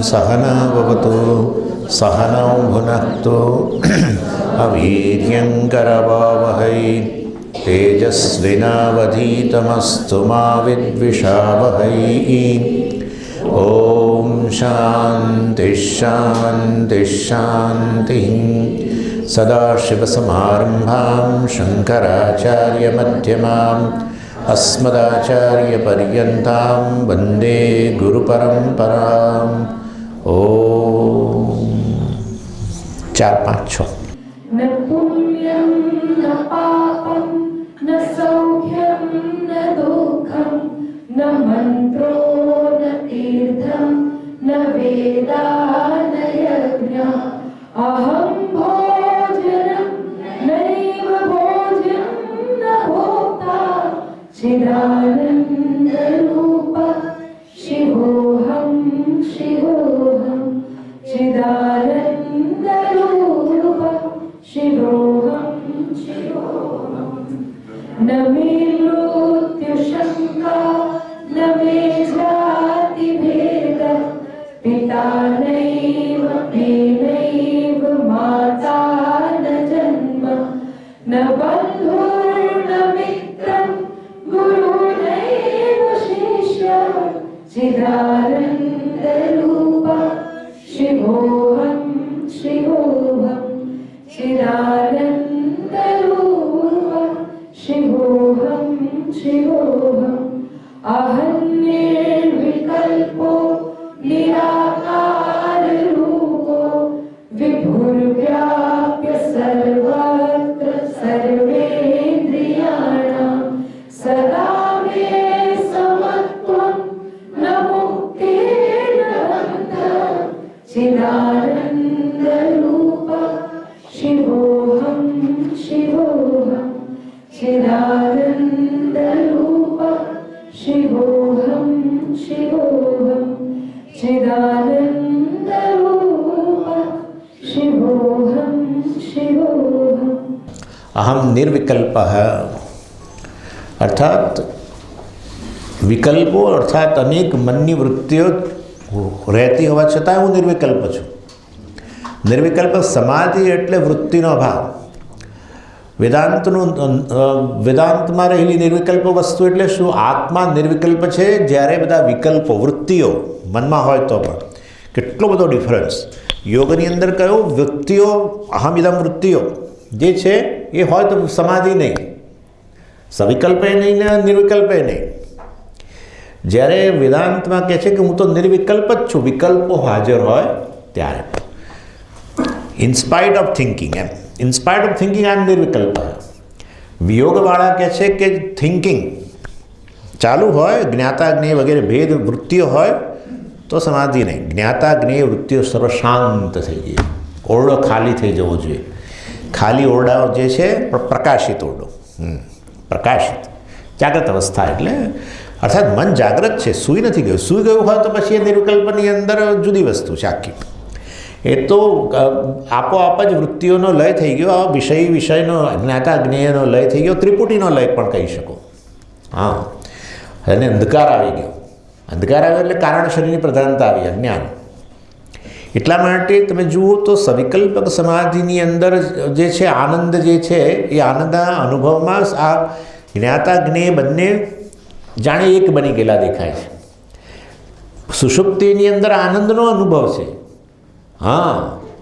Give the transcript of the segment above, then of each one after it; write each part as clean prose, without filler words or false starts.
सहना भवतु सहनौ भुनक्तु अवीर्यङ्करवावहै तेजस्विनावधीतमस्तु मा विद्विषावहै। ॐ शान्ति शान्ति शान्तिः। सदाशिवसमारम्भां शङ्कराचार्यमध्यमाम् अस्मदाचार्यपर्यन्तां वन्दे गुरुपरम्पराम्। ॐ 4, 5, 6 न पुण्यं न पापं न सौख्यं न दुःखं न मन्त्रो न तीर्थं न वेदा न यज्ञः अहं भोजनं नैव भोज्यं न भोक्ता चिदानन्दरूप शिवोऽहं शिवोऽहं चिदानन्दरूप शिवोऽहं शिवोऽहं। न मे मृत्युशङ्का न मे जातिभेदः पिता नैव मे नैव माता न जन्म न बन्धुर्न मित्रं गुरुनैव शिष्यः चिदानन्दरूप शिवोऽहं शिवोऽहं चिदानन्दरूप शिवोऽहं शिवोऽहं। अहं निर्विकल्पो निराकाररूपो विभुर्व्याप्य सर्वत्र सर्वेन्द्रियाणां सदा मे समत्वं न मुक्तिर्न बन्धः चिदानन्दरूप शिवोऽहं शिवोऽहं चिदानन्दरूप शिवोऽहं शिवोऽहं चिदानन्दरूप शिवोऽहं शिवोऽहम्। अहम निर्विकल्पः अर्थात विकल्पो अर्थात अनेक मननी वृत्तिओ રહેતી હોવા છતાં હું નિર્વિકલ્પ છું। નિર્વિકલ્પ સમાધિ એટલે વૃત્તિનો અભાવ। વેદાંતમાં રહેલી નિર્વિકલ્પ વસ્તુ એટલે શું? આત્મા નિર્વિકલ્પ છે જ્યારે બધા વિકલ્પો વૃત્તિઓ મનમાં હોય તો પણ કેટલો બધો ડિફરન્સ। યોગની અંદર કયો વૃત્તિઓ અહમિદમ વૃત્તિઓ જે છે એ હોય તો સમાધિ નહીં, સવિકલ્પે નહીં ને નિર્વિકલ્પે નહીં। જ્યારે વેદાંતમાં કહે છે કે હું તો નિર્વિકલ્પ જ છું, વિકલ્પો હાજર હોય ત્યારે in spite of thinking in spite of thinking I am નિર્વિકલ્પ। વિયોગવાળા કહે છે કે થિંકિંગ ચાલુ હોય, જ્ઞાતા જ્ઞેય વગેરે ભેદ વૃત્તિઓ હોય તો સમાધિ નહીં। જ્ઞાતા જ્ઞેય વૃત્તિઓ સર્વ શાંત થઈ ગઈ, ઓરડો ખાલી થઈ જવો જોઈએ। ખાલી ઓરડાઓ જે છે પ્રકાશિત ઓરડો, પ્રકાશિત જાગ્રત અવસ્થા એટલે અર્થાત મન જાગ્રત છે, સૂઈ નથી ગયું। સૂઈ ગયું હોય તો પછી એ નિર્વિકલ્પની અંદર જુદી વસ્તુ છે આખી। એ તો આપોઆપ જ વૃત્તિઓનો લય થઈ ગયો, વિષયનો જ્ઞાતા જ્ઞેયનો લય થઈ ગયો, ત્રિપુટીનો લય પણ કહી શકો। હા, અને અંધકાર આવી ગયો। અંધકાર આવ્યો એટલે કારણ શરીરની પ્રધાનતા આવી, અજ્ઞાન। એટલા માટે તમે જુઓ તો સવિકલ્પક સમાધિની અંદર જે છે આનંદ જે છે એ આનંદના અનુભવમાં આ જ્ઞાતા જ્ઞેય બંને જાણે એક બની ગયેલા દેખાય છે। સુષુપ્તિની અંદર આનંદનો અનુભવ છે, હા,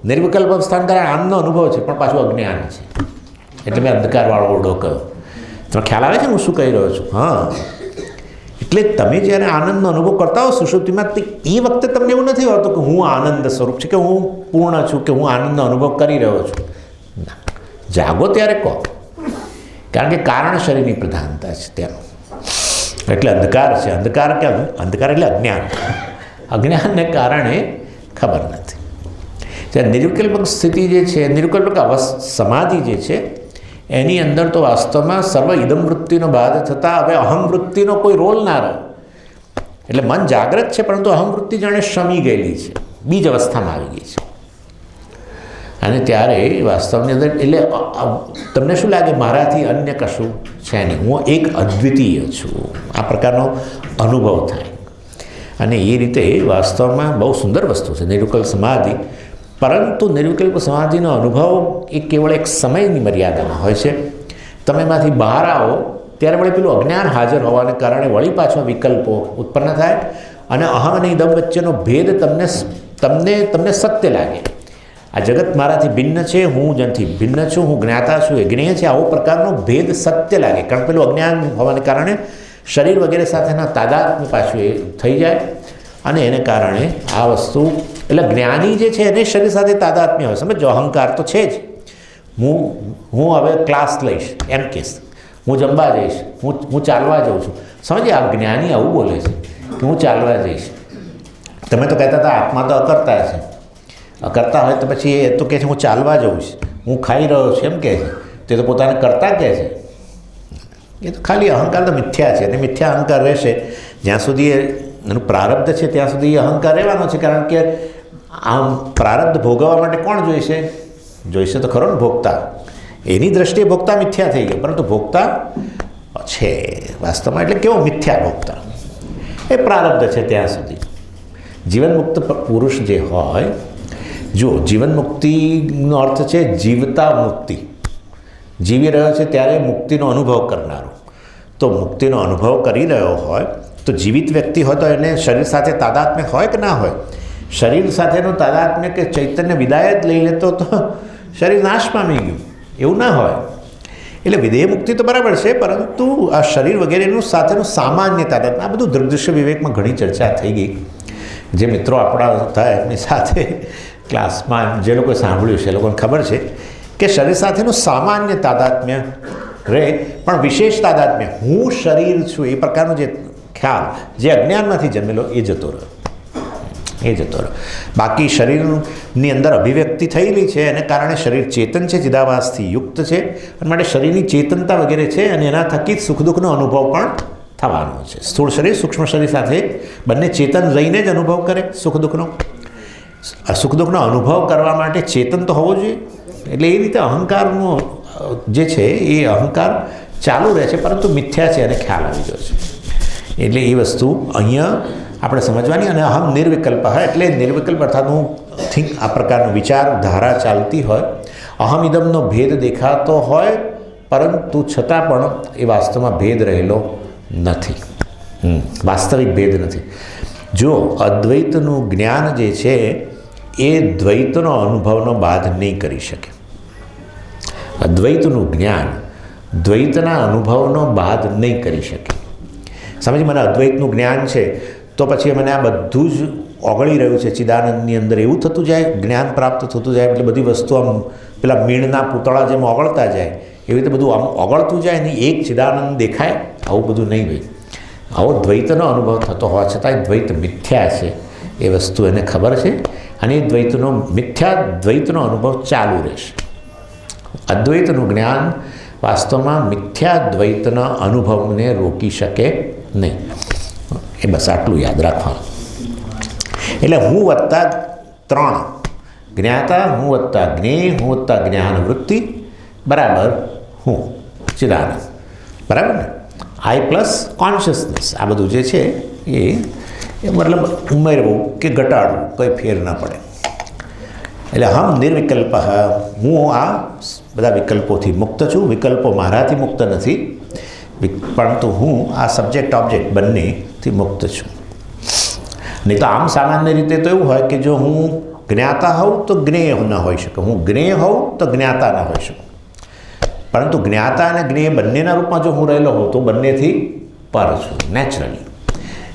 નિર્વિકલ્પ અવસ્થાન કારણે આનંદનો અનુભવ છે પણ પાછું અજ્ઞાન છે, એટલે મેં અંધકારવાળો ઓરડો કહ્યો। તમે ખ્યાલ આવે છે હું શું કહી રહ્યો છું? હા, એટલે તમે જ્યારે આનંદનો અનુભવ કરતા હો સુષુપ્તિમાં તો એ વખતે તમને એવું નથી હોતું કે હું આનંદ સ્વરૂપ છું, કે હું પૂર્ણ છું, કે હું આનંદનો અનુભવ કરી રહ્યો છું। જાગો ત્યારે કહો, કારણ કે કારણ શરીરની પ્રધાનતા છે ત્યાં, એટલે અંધકાર છે। અંધકાર એટલે અજ્ઞાન, અજ્ઞાનને કારણે ખબર નથી। જ્યારે નિર્વિકલ્પક સ્થિતિ જે છે, નિર્વિકલ્પક સમાધિ જે છે એની અંદર તો વાસ્તવમાં સર્વ ઇદમ વૃત્તિનો બાદ થતાં હવે અહમ વૃત્તિનો કોઈ રોલ ના રહ્યો। એટલે મન જાગ્રત છે પરંતુ અહમ વૃત્તિ જાણે શમી ગયેલી છે, બીજ અવસ્થામાં આવી ગઈ છે। અને ત્યારે વાસ્તવની અંદર એટલે તમને શું લાગે મારાથી અન્ય કશું છે નહીં, હું એક અદ્વિતીય છું, આ પ્રકારનો અનુભવ થાય। અને એ રીતે વાસ્તવમાં બહુ સુંદર વસ્તુ છે નિર્વિકલ્પ સમાધિ. પરંતુ નિર્વિકલ્પ સમાધિનો અનુભવ એ કેવળ એક સમયની મર્યાદામાં હોય છે. તમે એમાંથી બહાર આવો ત્યારે વળી પેલું અજ્ઞાન હાજર હોવાને કારણે વળી પાછા વિકલ્પો ઉત્પન્ન થાય અને અહમ અને ઇદમ વચ્ચેનો ભેદ તમને સત્ય લાગે. આ જગત મારાથી ભિન્ન છે, હું જેનાથી ભિન્ન છું, હું જ્ઞાતા છું, એ જ્ઞેય છે, આવો પ્રકારનો ભેદ સત્ય લાગે. કારણ પેલું અજ્ઞાન હોવાને કારણે શરીર વગેરે સાથેના તાદાત્મ્ય પાછું એ થઈ જાય અને એને કારણે આ વસ્તુ એટલે જ્ઞાની જે છે એને શરીર સાથે તાદાત્મ્ય હોય. સમજો અહંકાર તો છે જ. હું હવે ક્લાસ લઈશ એમ કહીશ, હું જમવા જઈશ, હું ચાલવા જાઉં છું. સમજે આ જ્ઞાની આવું બોલે છે કે હું ચાલવા જઈશ. તમે તો કહેતા હતા આત્મા તો અકર્તા છે, અકર્તા હોય તો પછી એ તો કહે છે હું ચાલવા જાઉં છું, હું ખાઈ રહ્યો છું એમ કહે છે. તે તો પોતાને કરતા કહે છે. એ તો ખાલી અહંકાર તો મિથ્યા છે અને મિથ્યા અહંકાર રહેશે જ્યાં સુધી એનું પ્રારબ્ધ છે ત્યાં સુધી અહંકાર રહેવાનો છે. કારણ કે આમ પ્રારબ્ધ ભોગવવા માટે કોણ જોઈશે તો ખરો ને ભોગતા. એની દ્રષ્ટિએ ભોગતા મિથ્યા થઈ ગયો, પરંતુ ભોગતા છે વાસ્તવમાં. એટલે કેવો મિથ્યા ભોગતા? એ પ્રારબ્ધ છે ત્યાં સુધી. જીવન મુક્ત પુરુષ જે હોય, જુઓ જીવન મુક્તિનો અર્થ છે જીવતા મુક્તિ. જીવી રહ્યો છે ત્યારે મુક્તિનો અનુભવ કરનારો. તો મુક્તિનો અનુભવ કરી રહ્યો હોય તો જીવિત વ્યક્તિ હોય તો એને શરીર સાથે તાદાત્મ્ય હોય કે ના હોય? શરીર સાથેનું તાદાત્મ્ય કે ચૈતન્ય વિદાય જ લઈ લેતો તો શરીર નાશ પામી ગયું એવું ના હોય. એટલે વિધેય મુક્તિ તો બરાબર છે, પરંતુ આ શરીર વગેરેનું સાથેનું સામાન્ય તાદાત્મ્ય, આ બધું દૃગ્દૃશ્ય વિવેકમાં ઘણી ચર્ચા થઈ ગઈ. જે મિત્રો આપણા હતા એમની સાથે ક્લાસમાં જે લોકોએ સાંભળ્યું છે એ લોકોને ખબર છે કે શરીર સાથેનું સામાન્ય તાદાત્મ્ય રહે, પણ વિશેષ તાદાત્મ્ય હું શરીર છું એ પ્રકારનો જે ખ્યાલ જે અજ્ઞાનમાંથી જન્મેલો એ જતો રહ્યો. બાકી શરીરની અંદર અભિવ્યક્તિ થયેલી છે એને કારણે શરીર ચેતન છે, ચિદાભાસથી યુક્ત છે, અને માટે શરીરની ચેતનતા વગેરે છે અને એના થકી જ સુખ દુઃખનો અનુભવ પણ થવાનો છે. સ્થૂળ શરીર સૂક્ષ્મ શરીર સાથે બંને ચેતન રહીને જ અનુભવ કરે સુખ દુઃખનો. સુખ દુઃખનો અનુભવ કરવા માટે ચેતન તો હોવો જોઈએ. એટલે એ રીતે અહંકારનો જે છે એ અહંકાર ચાલુ રહે છે, પરંતુ મિથ્યા છે અને ખ્યાલ આવી ગયો છે. એટલે એ વસ્તુ અહીંયા આપણે સમજવાની. અને અહમ નિર્વિકલ્પ હોય એટલે નિર્વિકલ્પ અર્થાત હું આ પ્રકારનો વિચારધારા ચાલતી હોય, અહમ ઇદમનો ભેદ દેખાતો હોય, પરંતુ છતાં પણ એ વાસ્તવમાં ભેદ રહેલો નથી, વાસ્તવિક ભેદ નથી. જો અદ્વૈતનું જ્ઞાન જે છે એ દ્વૈતનો અનુભવનો બાદ નહીં કરી શકે. અદ્વૈતનું જ્ઞાન દ્વૈતના અનુભવનો બાદ નહીં કરી શકે. સમજ, મને અદ્વૈતનું જ્ઞાન છે તો પછી મને આ બધું જ ઓગળી રહ્યું છે ચિદાનંદની અંદર એવું થતું જાય, જ્ઞાન પ્રાપ્ત થતું જાય એટલે બધી વસ્તુ આમ પેલા મીણના પૂતળા જેમ ઓગળતા જાય એવી રીતે બધું આમ ઓગળતું જાય ને એક ચિદાનંદ દેખાય, આવું બધું નહીં હોય. આવો દ્વૈતનો અનુભવ થતો હોવા છતાં દ્વૈત મિથ્યા છે એ વસ્તુ એને ખબર છે અને એ દ્વૈતનો અનુભવ ચાલુ રહેશે. અદ્વૈતનું જ્ઞાન વાસ્તવમાં મિથ્યા દ્વૈતના અનુભવને રોકી શકે નહીં. એ બસ આટલું યાદ રાખવાનું. એટલે હું વત્તા 3 જ્ઞાતા, હું વત્તા જ્ઞેય, હું વત્તા જ્ઞાન વૃત્તિ બરાબર હું ચિદાનંદ, બરાબર ને? આઈ પ્લસ કોન્શિયસનેસ. આ બધું જે છે એ મતલબ ઉમેરવું કે ઘટાડવું કંઈ ફેર ના પડે. એટલે હમ નિર્વિકલ્પ, હું આ બધા વિકલ્પોથી મુક્ત છું. વિકલ્પો મારાથી મુક્ત નથી, પરંતુ હું આ સબ્જેક્ટ ઓબ્જેક્ટ બંનેથી મુક્ત છું. નહીં તો આમ સામાન્ય રીતે તો એવું હોય કે જો હું જ્ઞાતા હોઉં તો જ્ઞેય ન હોઈ શકું, હું જ્ઞેય હોઉં તો જ્ઞાતા ન હોઈ શકું. પરંતુ જ્ઞાતા અને જ્ઞેય બંનેના રૂપમાં જો હું રહેલો હોઉં તો બંનેથી પર છું નેચરલી,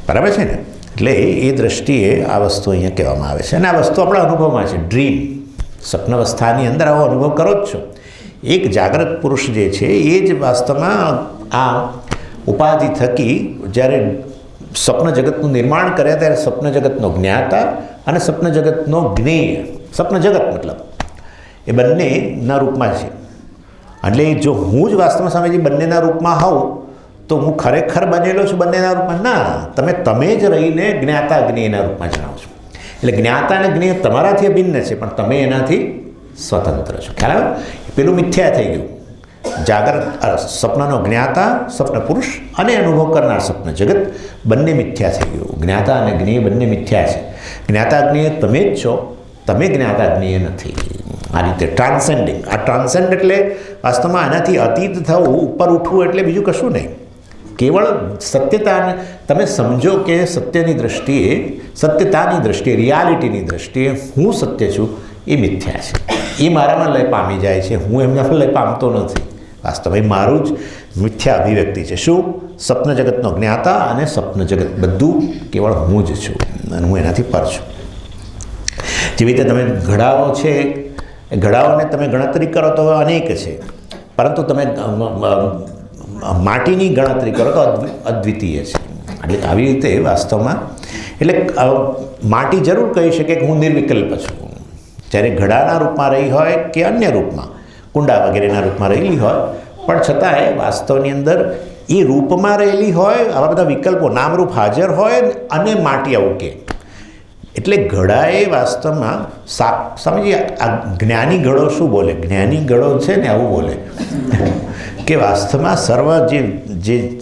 બરાબર છે ને? એટલે એ દ્રષ્ટિએ આ વસ્તુ અહીંયા કહેવામાં આવે છે. અને આ વસ્તુ આપણા અનુભવમાં છે. ડ્રીમ, સ્વપ્નવસ્થાની અંદર આવો અનુભવ કરો જ છો. એક જાગ્રત પુરુષ જે છે એ જ વાસ્તવમાં આ ઉપાધિ થકી જ્યારે સ્વપ્ન જગતનું નિર્માણ કરે ત્યારે સ્વપ્ન જગતનો જ્ઞાતા અને સ્વપ્ન જગતનો જ્ઞેય, સ્વપ્ન જગત મતલબ એ બંનેના રૂપમાં છે. એટલે જો હું જ વાસ્તવમાં સ્વામીજી બંનેના રૂપમાં હોઉં તો હું ખરેખર બનેલો છું બંનેના રૂપમાં? ના, તમે જ રહીને જ્ઞાતા જ્ઞેયના રૂપમાં જણાવો છો. એટલે જ્ઞાતા અને જ્ઞેય તમારાથી અભિન્ન છે પણ તમે એનાથી સ્વતંત્ર છો. ખ્યાલ આવે? પેલું મિથ્યા થઈ ગયું. સ્વપ્નનો જ્ઞાતા સ્વપ્ન પુરુષ અને અનુભવ કરનાર સ્વપ્ન જગત બંને મિથ્યા થઈ ગયું. જ્ઞાતા અને જ્ઞેય બંને મિથ્યા છે. જ્ઞાતા જ્ઞેય તમે જ છો, તમે જ્ઞાતા જ્ઞેય નથી. આ રીતે ટ્રાન્સેન્ડિંગ. આ ટ્રાન્સેન્ડ એટલે વાસ્તવમાં આનાથી અતીત થવું, ઉપર ઉઠવું એટલે બીજું કશું નહીં. કેવળ સત્યતાને તમે સમજો કે સત્યની દ્રષ્ટિએ, સત્યતાની દ્રષ્ટિએ, રિયાલિટીની દ્રષ્ટિએ હું સત્ય છું એ મિથ્યા છે. એ મારામાં લય પામી જાય છે, હું એમનામાં લય પામતો નથી. વાસ્તવમાં મારું જ મિથ્યા અભિવ્યક્તિ છે. શું? સ્વપ્ન જગતનો જ્ઞાતા અને સ્વપ્ન જગત બધું કેવળ હું જ છું અને હું એનાથી પર છું. જેવી રીતે તમે ઘડાઓ છે, એ ઘડાઓને તમે ગણતરી કરો તો અનેક છે, પરંતુ તમે માટીની ગણતરી કરો તો અદ્વિતીય છે. એટલે આવી રીતે વાસ્તવમાં એટલે માટી જરૂર કહી શકે કે હું નિર્વિકલ્પ છું. જ્યારે ઘડાના રૂપમાં રહી હોય કે અન્ય રૂપમાં, કુંડા વગેરેના રૂપમાં રહેલી હોય, પણ છતાંય વાસ્તવની અંદર એ રૂપમાં રહેલી હોય, આવા બધા વિકલ્પો નામરૂપ હાજર હોય અને માટી આવું કે. એટલે ઘડાએ વાસ્તવમાં સમજીએ, આ જ્ઞાની ઘડો શું બોલે? જ્ઞાની ઘડો છે ને આવું બોલે કે વાસ્તવમાં સર્વ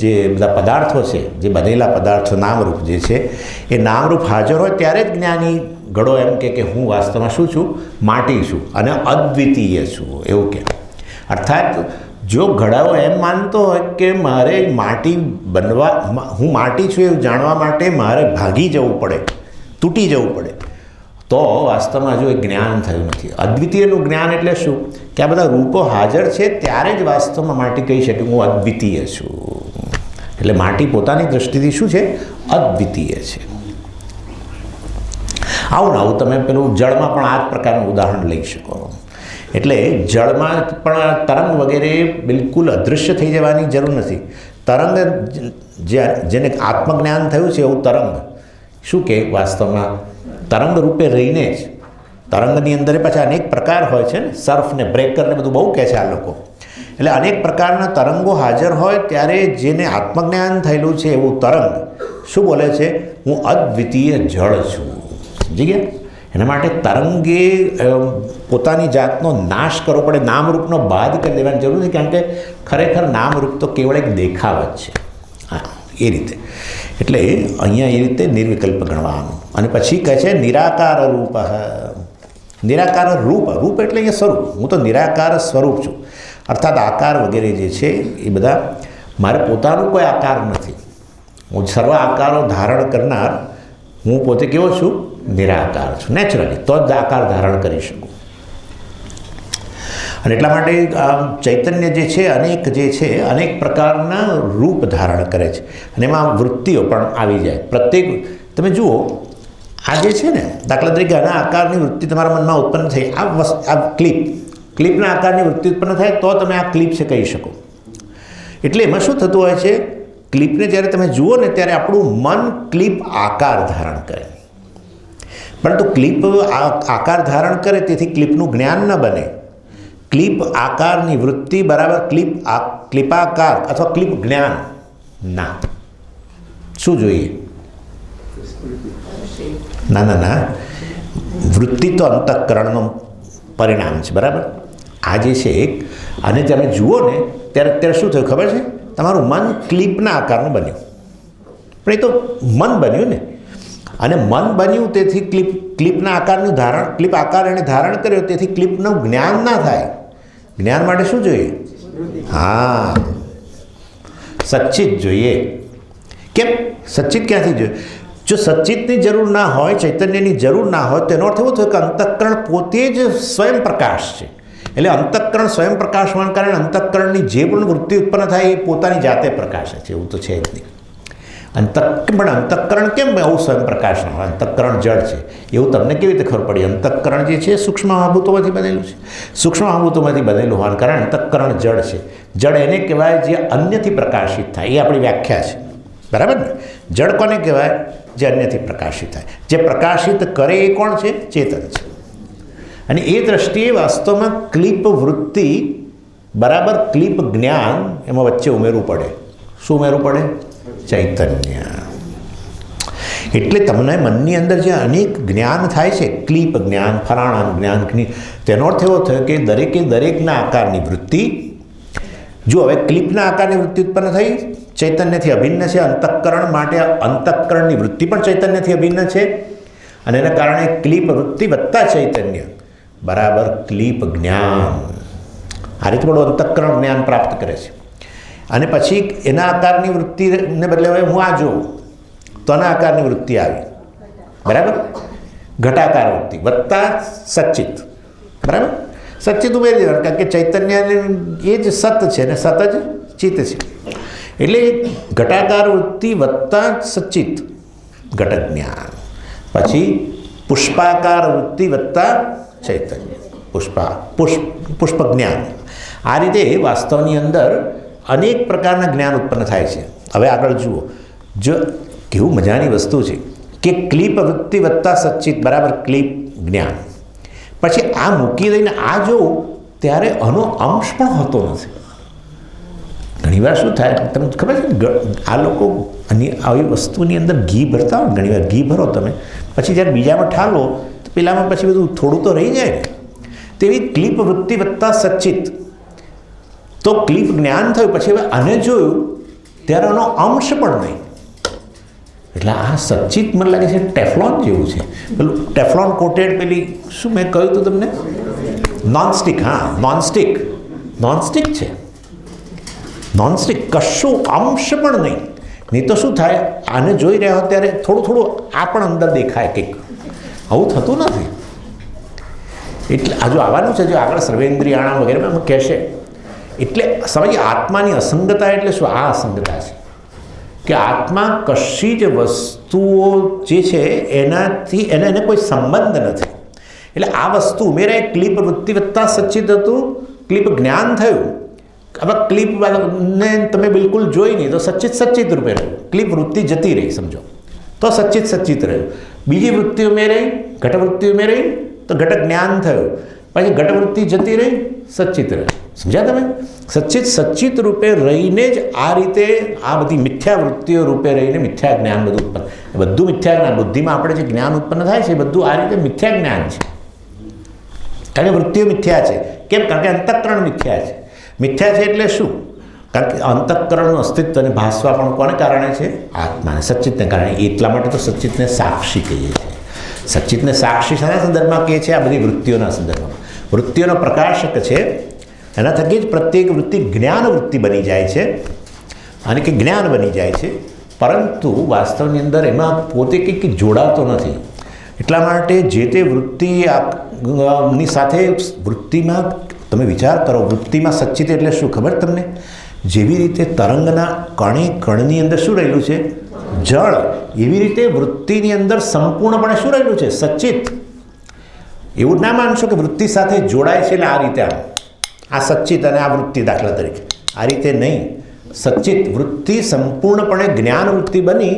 જે બધા પદાર્થો છે, જે બનેલા પદાર્થો નામરૂપ જે છે, એ નામરૂપ હાજર હોય ત્યારે જ જ્ઞાની ઘડો એમ કે હું વાસ્તવમાં શું છું? માટી છું અને અદ્વિતીય છું એવું કે. અર્થાત જો ઘડાઓ એમ માનતો હોય કે મારે માટી બનવા, હું માટી છું એવું જાણવા માટે મારે ભાગી જવું પડે, તૂટી જવું પડે, તો વાસ્તવમાં જો એ જ્ઞાન થયું નથી. અદ્વિતીયનું જ્ઞાન એટલે શું? કે આ બધા રૂપો હાજર છે ત્યારે જ વાસ્તવમાં માટી કહી શકે હું અદ્વિતીય છું. એટલે માટી પોતાની દ્રષ્ટિથી શું છે? અદ્વિતીય છે. આવું ને આવું તમે પેલું જળમાં પણ આ જ પ્રકારનું ઉદાહરણ લઈ શકો. એટલે જળમાં પણ તરંગ વગેરે બિલકુલ અદૃશ્ય થઈ જવાની જરૂર નથી. તરંગ જેને આત્મજ્ઞાન થયું છે એવું તરંગ શું કે વાસ્તવમાં તરંગ રૂપે રહીને જ, તરંગની અંદર પાછા અનેક પ્રકાર હોય છે ને, સર્ફ ને બ્રેકર ને બધું બહુ કહે છે આ લોકો. એટલે અનેક પ્રકારના તરંગો હાજર હોય ત્યારે જેને આત્મજ્ઞાન થયેલું છે એવું તરંગ શું બોલે છે? હું અદ્વિતીય જળ છું. સમજી ગયા? એના માટે તરંગે પોતાની જાતનો નાશ કરવો પડે, નામરૂપનો બાદ કરી દેવાની જરૂર નથી, કારણ કે ખરેખર નામરૂપ તો કેવળ એક દેખાવ જ છે. હા, એ રીતે. એટલે અહીંયા એ રીતે નિર્વિકલ્પ ગણવાનું. અને પછી કહે છે નિરાકાર રૂપ. નિરાકાર રૂપ, રૂપ એટલે અહીંયા સ્વરૂપ. હું તો નિરાકાર સ્વરૂપ છું. અર્થાત આકાર વગેરે જે છે એ બધા મારે પોતાનું કોઈ આકાર નથી. હું સર્વ આકારો ધારણ કરનાર, હું પોતે કેવો છું? નિરાકાર છું. નેચરલી તો જ આકાર ધારણ કરી શકું. અને એટલા માટે ચૈતન્ય જે છે અનેક પ્રકારના રૂપ ધારણ કરે છે. અને એમાં વૃત્તિઓ પણ આવી જાય. પ્રત્યેક તમે જુઓ, આ જે છે ને, દાખલા તરીકે આના આકારની વૃત્તિ તમારા મનમાં ઉત્પન્ન થઈ, આ ક્લિપના આકારની વૃત્તિ ઉત્પન્ન થાય તો તમે આ ક્લિપ છે કહી શકો. એટલે એમાં શું થતું હોય છે? ક્લિપને જ્યારે તમે જુઓ ને ત્યારે આપણું મન ક્લિપ આકાર ધારણ કરે. પરંતુ ક્લિપ આકાર ધારણ કરે તેથી ક્લિપનું જ્ઞાન ન બને. ક્લિપ આકારની વૃત્તિ બરાબર ક્લિપાકાર અથવા ક્લિપ જ્ઞાન ના. શું જોઈએ? ના, વૃત્તિ તો અંતઃકરણનું પરિણામ છે. બરાબર? આ જે છે એક, અને તમે જુઓ ને ત્યારે શું થયું ખબર છે? તમારું મન ક્લિપના આકારનું બન્યું. પણ એ તો મન બન્યું ને, અને મન બન્યું તેથી ક્લિપના આકારનું ધારણ, ક્લિપ આકાર એને ધારણ કર્યો તેથી ક્લિપનું જ્ઞાન ના થાય. જ્ઞાન માટે શું જોઈએ? હા, સચ્ચિત જોઈએ. કેમ? સચ્ચિત ક્યાંથી જોઈએ? જો સચ્ચિતની જરૂર ના હોય, ચૈતન્યની જરૂર ના હોય, તેનો અર્થ એવો થયો કે અંતઃકરણ પોતે જ સ્વયં પ્રકાશ છે. એટલે અંતઃકરણ સ્વયં પ્રકાશ હોવાને કારણે અંતઃકરણની જે પણ વૃત્તિ ઉત્પન્ન થાય એ પોતાની જાતે પ્રકાશ છે. એવું તો છે જ નહીં. પણ અંતઃકરણ કેમ આવું સ્વયં પ્રકાશ ન હોય? અંતઃકરણ જળ છે એવું તમને કેવી રીતે ખબર પડી? અંતઃકરણ જે છે સૂક્ષ્મ મહાભૂતોમાંથી બનેલું છે. સૂક્ષ્મ મહાભૂતોમાંથી બનેલું હોવાને કારણે અંતઃકરણ જળ છે. જળ એને કહેવાય જે અન્યથી પ્રકાશિત થાય. એ આપણી વ્યાખ્યા છે. બરાબર ને? જળ કોને કહેવાય? જે અન્યથી પ્રકાશિત થાય. જે પ્રકાશિત કરે એ કોણ છે? ચેતન છે. અને એ દ્રષ્ટિએ વાસ્તવમાં ક્લિપ વૃત્તિ બરાબર ક્લિપ જ્ઞાન એમાં વચ્ચે ઉમેરવું પડે. શું ઉમેરવું પડે? ચૈતન્ય. એટલે તમને મનની અંદર જે અનેક જ્ઞાન થાય છે, ક્લિપ જ્ઞાન, ફરાણાનું જ્ઞાન, તેનો અર્થ એવો થયો કે દરેકે દરેકના આકારની વૃત્તિ જો હવે ક્લિપના આકારની વૃત્તિ ઉત્પન્ન થઈ, ચૈતન્યથી અભિન્ન છે. અંતઃકરણ માટે અંતઃકરણની વૃત્તિ પણ ચૈતન્યથી અભિન્ન છે અને એના કારણે ક્લિપ વૃત્તિ વત્તા ચૈતન્ય બરાબર ક્લિપ જ્ઞાન. આ રીતે બધું અંતઃકરણ જ્ઞાન પ્રાપ્ત કરે છે. અને પછી એના આકારની વૃત્તિને બદલે હવે હું આ જોઉં તો આના આકારની વૃત્તિ આવી, બરાબર. ઘટાકાર વૃત્તિ વત્તા સચ્ચિત, બરાબર. સચ્ચિત ઉમેરી દેવાનું, કારણ કે ચૈતન્ય એ જ સત છે ને સત જ ચિત્ત છે. એટલે ઘટાકાર વૃત્તિ વત્તા સચ્ચિત ઘટક જ્ઞાન. પછી પુષ્પાકાર વૃત્તિ વત્તા ચૈતન્ય પુષ્પ જ્ઞાન. આ રીતે વાસ્તવની અંદર અનેક પ્રકારના જ્ઞાન ઉત્પન્ન થાય છે. હવે આગળ જુઓ, જો કેવું મજાની વસ્તુ છે કે ક્લિપ વૃત્તિ વત્તા સચ્ચિત બરાબર ક્લિપ જ્ઞાન. પછી આ મૂકી દઈને આ જોઉં ત્યારે આનો અંશ પણ હોતો નથી. ઘણીવાર શું થાય તમને ખબર છે, આ લોકો આવી વસ્તુની અંદર ઘી ભરતા હોય, ઘણીવાર ઘી ભરો તમે, પછી જ્યારે બીજામાં ઠાલો તો પેલામાં પછી બધું થોડું તો રહી જાય ને. તેવી ક્લિપ વૃત્તિ વત્તા સચ્ચિત, તો ક્લિપ જ્ઞાન થયું. પછી હવે આને જોયું ત્યારે આનો અંશ પણ નહીં. એટલે આ સચ્ચિત મને લાગે છે ટેફલોન જેવું છે. પેલું ટેફલોન કોટેડ પેલી શું મેં કહ્યું હતું તમને, નોનસ્ટિક. હા, નોનસ્ટિક છે. નોનસ્ટિક કશું અંશ પણ નહીં તો શું થાય, આને જોઈ રહ્યા હોય ત્યારે થોડું આ પણ અંદર દેખાય કંઈક. આવું થતું નથી. એટલે આ જો આવવાનું છે, જો આગળ સર્વેન્દ્રિયાણા વગેરેમાં કહેશે. એટલે સમજીએ આત્માની અસંગતા એટલે શું? આ અસંગતા છે કે આત્મા કશી જ વસ્તુઓ જે છે એનાથી એને કોઈ સંબંધ નથી. એટલે આ વસ્તુ ઉમેરાય, ક્લિપ વૃત્તિ વત્તા સચ્ચિત હતું, ક્લિપ જ્ઞાન થયું. હવે ક્લિપ ને તમે બિલકુલ જોઈ નહીં તો સચ્ચિત રૂપે રહ્યું, ક્લિપ વૃત્તિ જતી રહી સમજો તો સચ્ચિત રહ્યું. બીજી વૃત્તિ ઉમેરાઈ, ઘટવૃત્તિ ઉમેરાઈ તો ઘટ જ્ઞાન થયું. પછી ઘટવૃત્તિ જતી રહી, સચ્ચિત રહ્યું. સમજ્યા તમે? સચ્ચિત રૂપે રહીને જ આ રીતે આ બધી મિથ્યા વૃત્તિઓ રૂપે રહીને મિથ્યા જ્ઞાન બધું મિથ્યા જ્ઞાન. બુદ્ધિમાં આપણે જે જ્ઞાન ઉત્પન્ન થાય છે બધું આ રીતે મિથ્યા જ્ઞાન છે. કારણ કે વૃત્તિઓ મિથ્યા છે. કેમ? કારણ કે અંતઃકરણ મિથ્યા છે. મિથ્યા છે એટલે શું? કારણ કે અંતઃકરણનું અસ્તિત્વ અને ભાસવા પણ કોને કારણે છે? આત્માને, સચ્ચિતને કારણે. એટલા માટે તો સચ્ચિતને સાક્ષી કહીએ છીએ. સચ્ચિતને સાક્ષી શાના સંદર્ભમાં કહે છે? આ બધી વૃત્તિઓના સંદર્ભમાં. વૃત્તિઓનો પ્રકાશક છે. એના થકી જ પ્રત્યેક વૃત્તિ જ્ઞાન વૃત્તિ બની જાય છે અને કે જ્ઞાન બની જાય છે. પરંતુ વાસ્તવની અંદર એમાં પોતે કંઈક જોડાતો નથી. એટલા માટે જે તે વૃત્તિની સાથે વૃત્તિમાં તમે વિચાર કરો, વૃત્તિમાં સચ્ચિત એટલે શું ખબર તમને? જેવી રીતે તરંગના કણની અંદર શું રહેલું છે? જળ. એવી રીતે વૃત્તિની અંદર સંપૂર્ણપણે શું રહેલું છે? સચ્ચિત. એવું ના માનશો કે વૃત્તિ સાથે જોડાય છે એટલે આ રીતે આ સચ્ચિત અને આ વૃત્તિ દાખલા તરીકે આ રીતે નહીં. સચ્ચિત વૃત્તિ સંપૂર્ણપણે જ્ઞાન વૃત્તિ બની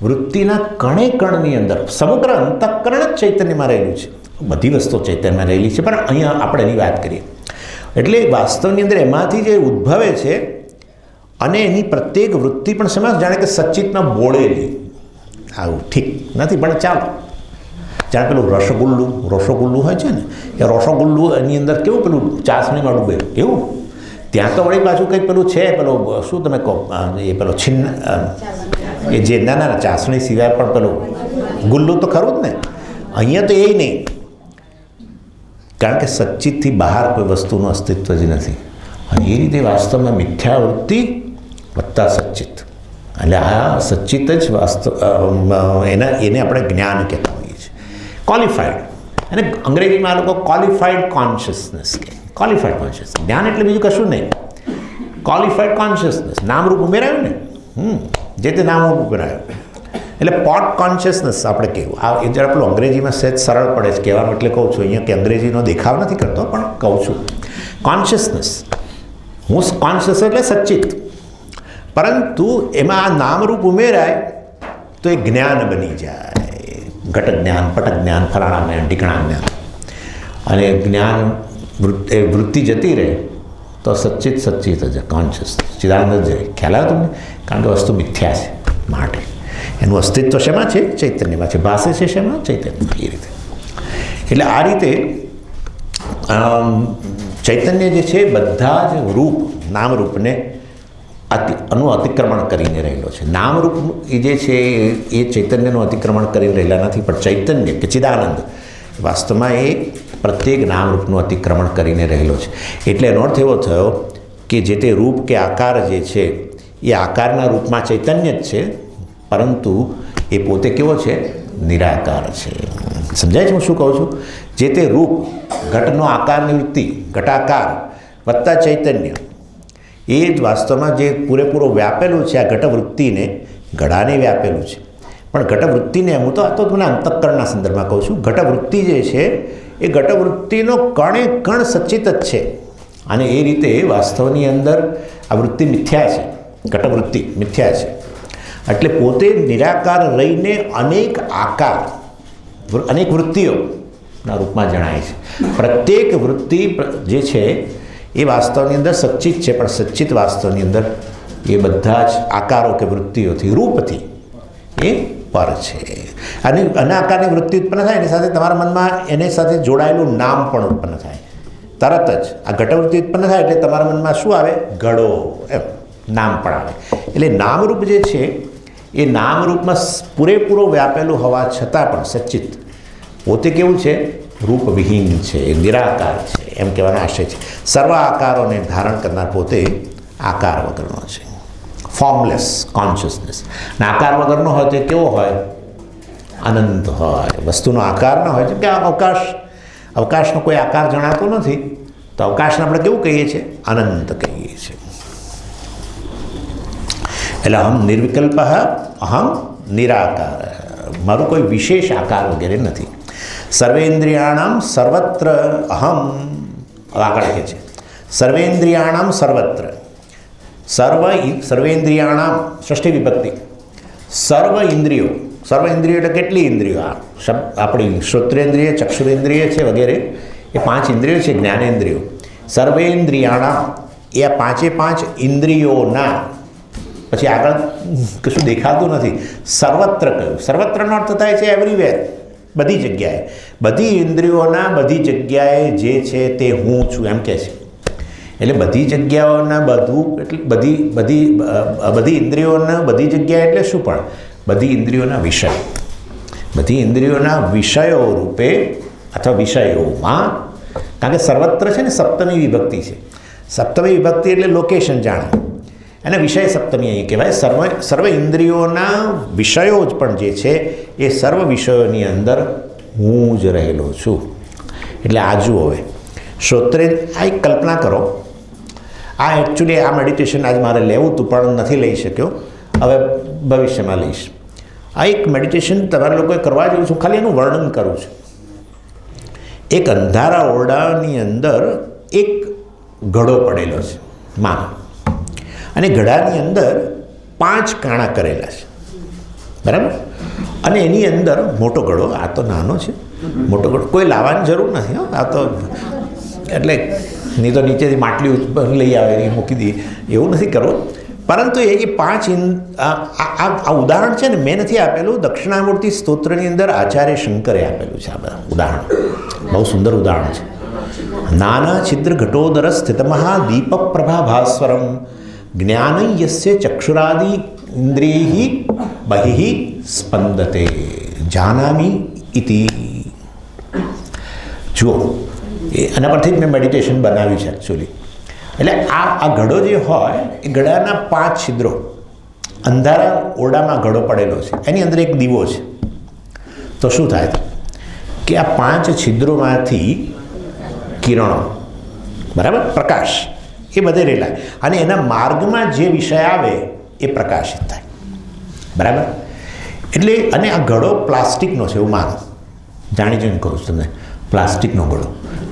વૃત્તિના કણની અંદર સમગ્ર અંતઃકરણ જ ચૈતન્યમાં રહેલું છે. બધી વસ્તુઓ ચૈતન્યમાં રહેલી છે પણ અહીંયા આપણે એની વાત કરીએ. એટલે વાસ્તવની અંદર એમાંથી જે ઉદ્ભવે છે અને એની પ્રત્યેક વૃત્તિ પણ સમજ જાણે કે સચ્ચિતમાં બોળેલી. આવું ઠીક નથી પણ ચાલો. જાણે પેલું રસગુલ્લું હોય છે ને, કે રસગુલ્લું એની અંદર કેવું પેલું ચાસણીમાં ડૂબે એવું. ત્યાં તો વળી પાછું કંઈક પેલું છે, પેલું શું તમે કહો એ પેલો છિન્ન એ જે ના ચાસણી સિવાય પણ પેલું ગુલ્લું તો ખરું જ ને. અહીંયા તો એ નહીં, કારણ કે સચ્ચિતથી બહાર કોઈ વસ્તુનું અસ્તિત્વ જ નથી. અને એ રીતે વાસ્તવમાં મિથ્યાવૃત્તિ વત્તા સચ્ચિત, એટલે આ સચ્ચિત જ એને આપણે જ્ઞાન કહેતા હોઈએ છીએ. ક્વોલિફાઈડ, અને અંગ્રેજીમાં આ લોકો ક્વોલિફાઈડ કોન્શિયસનેસ કહે. ક્વોલિફાઈડ કોન્શિયસનેસ, જ્ઞાન એટલે બીજું કશું નહીં. ક્વોલિફાઈડ કોન્શિયસનેસ, નામરૂપ ઉમેરાયું ને, જે તે નામરૂપ ઉમેરાયું. એટલે પોટ કોન્શિયસનેસ આપણે કહેવું. આ એ જરા પેલું અંગ્રેજીમાં સહેજ સરળ પડે છે કહેવાનું, એટલે કહું છું. અહીંયા કે અંગ્રેજીનો દેખાવ નથી કરતો પણ કહું છું. કોન્શિયસનેસ, હું કોન્શિયસ એટલે સચ્ચિત, પરંતુ એમાં આ નામરૂપ ઉમેરાય તો એ જ્ઞાન બની જાય. ઘટ જ્ઞાન, પટ જ્ઞાન, ફલાણા જ્ઞાન, ઢીકણા જ્ઞાન. અને જ્ઞાન વૃત્તિ જતી રહે તો સચ્ચિત જ કોન્શિયસ ચિદાનંદ જ રહે. ખ્યાલ આવે તમને? કારણ કે વસ્તુ મિથ્યા છે માટે એનું અસ્તિત્વ શેમાં છે? ચૈતન્યમાં છે. ભાષે છે શેમાં? ચૈતન્ય. એ રીતે. એટલે આ રીતે ચૈતન્ય જે છે બધા જ રૂપ નામરૂપને નું અતિક્રમણ કરીને રહેલો છે. નામરૂપ એ જે છે એ ચૈતન્યનું અતિક્રમણ કરીને રહેલા નથી, પણ ચૈતન્ય કે ચિદાનંદ વાસ્તવમાં એ પ્રત્યેક નામરૂપનું અતિક્રમણ કરીને રહેલો છે. એટલે એનો અર્થ એવો થયો કે જે તે રૂપ કે આકાર જે છે એ આકારના રૂપમાં ચૈતન્ય જ છે, પરંતુ એ પોતે કેવો છે? નિરાકાર છે. સમજાય છે હું શું કહું છું? જે તે રૂપ ઘટનો આકારની વૃત્તિ, ઘટાકાર વત્તા ચૈતન્ય, એ જ વાસ્તવમાં જે પૂરેપૂરો વ્યાપેલું છે આ ઘટવૃત્તિને, ઘડાને વ્યાપેલું છે. પણ ઘટવૃત્તિને હું તો મને અંતઃકરણના સંદર્ભમાં કહું છું. ઘટવૃત્તિ જે છે એ ઘટવૃત્તિનો કણે કણ સચિત જ છે, અને એ રીતે વાસ્તવની અંદર આ વૃત્તિ મિથ્યા છે, ઘટવૃત્તિ મિથ્યા છે. એટલે પોતે નિરાકાર રહીને અનેક આકાર, અનેક વૃત્તિઓના રૂપમાં જણાય છે. પ્રત્યેક વૃત્તિ જે છે એ વાસ્તવની અંદર સચ્ચિત છે, પણ સચ્ચિત વાસ્તવની અંદર એ બધા જ આકારો કે વૃત્તિઓથી, રૂપથી એ પર છે. અને આકારની વૃત્તિ ઉત્પન્ન થાય એની સાથે તમારા મનમાં એની સાથે જોડાયેલું નામ પણ ઉત્પન્ન થાય. તરત જ આ ઘટવૃત્તિ ઉત્પન્ન થાય એટલે તમારા મનમાં શું આવે? ઘડો, એમ નામ પણ આવે. એટલે નામરૂપ જે છે એ નામરૂપમાં પૂરેપૂરો વ્યાપેલું હોવા છતાં પણ સચ્ચિત પોતે કેવું છે? રૂપવિહીન છે, નિરાકાર છે, એમ કહેવાનો આશય છે. સર્વ આકારોને ધારણ કરનાર પોતે આકાર વગરનો છે, ફોર્મલેસ કોન્શિયસનેસ. અને આકાર વગરનો હોય તો કેવો હોય? અનંત હોય. વસ્તુનો આકાર ન હોય, જેમ કે અવકાશનો કોઈ આકાર જણાતો નથી, તો અવકાશને આપણે કેવું કહીએ છીએ? અનંત કહીએ છીએ. એટલે અહમ નિર્વિકલ્પ, અહમ નિરાકાર, મારું કોઈ વિશેષ આકાર વગેરે નથી. સર્વેન્દ્રિયાણામ સર્વત્ર અહમ, આગળ કહે છે સર્વેન્દ્રિયાણામ સર્વત્ર. સર્વેન્દ્રિયાણામ ષષ્ઠી વિભક્તિ. સર્વ ઇન્દ્રિયો, સર્વ ઇન્દ્રિયો એટલે કેટલી ઇન્દ્રિયો? આપણી શ્રોત્રેન્દ્રિય, ચક્ષુરેન્દ્રિય છે વગેરે, એ 5 ઇન્દ્રિયો છે, જ્ઞાનેન્દ્રિયો. સર્વેન્દ્રિયાણામ એ આ 5 ઇન્દ્રિયોના, પછી આગળ કશું દેખાતું નથી, સર્વત્ર કહ્યું. સર્વત્રનો અર્થ થાય છે એવરીવેર, બધી જગ્યાએ. બધી ઇન્દ્રિયોના બધી જગ્યાએ જે છે તે હું છું એમ કહે છે. એટલે બધી જગ્યાઓના બધું, એટલે બધી ઇન્દ્રિયોના બધી જગ્યાએ એટલે શું? પણ બધી ઇન્દ્રિયોના વિષય, બધી ઇન્દ્રિયોના વિષયો રૂપે અથવા વિષયોમાં. કારણ કે સર્વત્ર છે ને સપ્તમી વિભક્તિ છે. સપ્તમી વિભક્તિ એટલે લોકેશન જાણે, અને વિષય સપ્તમી અહીં કહેવાય. સર્વ ઇન્દ્રિયોના વિષયો જ પણ જે છે એ સર્વ વિષયોની અંદર હું જ રહેલો છું. એટલે આ જુઓ, હવે આ એક કલ્પના કરો. આ એકચ્યુઅલી આ મેડિટેશન આજ મારે લેવું હતું પણ નથી લઈ શક્યો, હવે ભવિષ્યમાં લઈશ. આ એક મેડિટેશન તમારા લોકોએ કરવા જેવું છું, ખાલી એનું વર્ણન કરું છું. એક અંધારા ઓરડાની અંદર એક ઘડો પડેલો છે, માનો, અને ઘડાની અંદર 5 કાણા કરેલા છે, બરાબર? અને એની અંદર મોટો ઘડો, આ તો નાનો છે, મોટો ઘડો કોઈ લાવવાની જરૂર નથી. આ તો એટલે નહીં તો નીચેથી માટલી લઈ આવે એ મૂકી દઈએ, એવું નથી કરવું. પરંતુ એ 5 આ ઉદાહરણ છે ને, મેં નથી આપેલું, દક્ષિણામૂર્તિ સ્તોત્રની અંદર આચાર્ય શંકરે આપેલું છે. આ બધા ઉદાહરણ બહુ સુંદર ઉદાહરણ છે. નાના છિદ્ર ઘટોદર સ્થિતમઃ દીપ પ્રભા ભાસ્વરમ જ્ઞાન યસ્ય ચક્ષુરાદિ ઇન્દ્રિયૈ બહિઃ સ્પંદતે જાનામિ ઇતિ. જુઓ, એના પરથી જ મેં મેડિટેશન બનાવ્યું છે એકચ્યુઅલી. એટલે આ ઘડો જે હોય એ ઘડાના 5 છિદ્રો, અંધારા ઓરડામાં ઘડો પડેલો છે, એની અંદર એક દીવો છે. તો શું થાય કે આ 5 છિદ્રોમાંથી કિરણો, બરાબર, પ્રકાશ એ બધે રહેલા, અને એના માર્ગમાં જે વિષય આવે એ પ્રકાશિત થાય, બરાબર? એટલે અને આ ઘડો પ્લાસ્ટિકનો છે એવું માનો, જાણી જોઈને કહું છું તમને, પ્લાસ્ટિકનો ઘડો.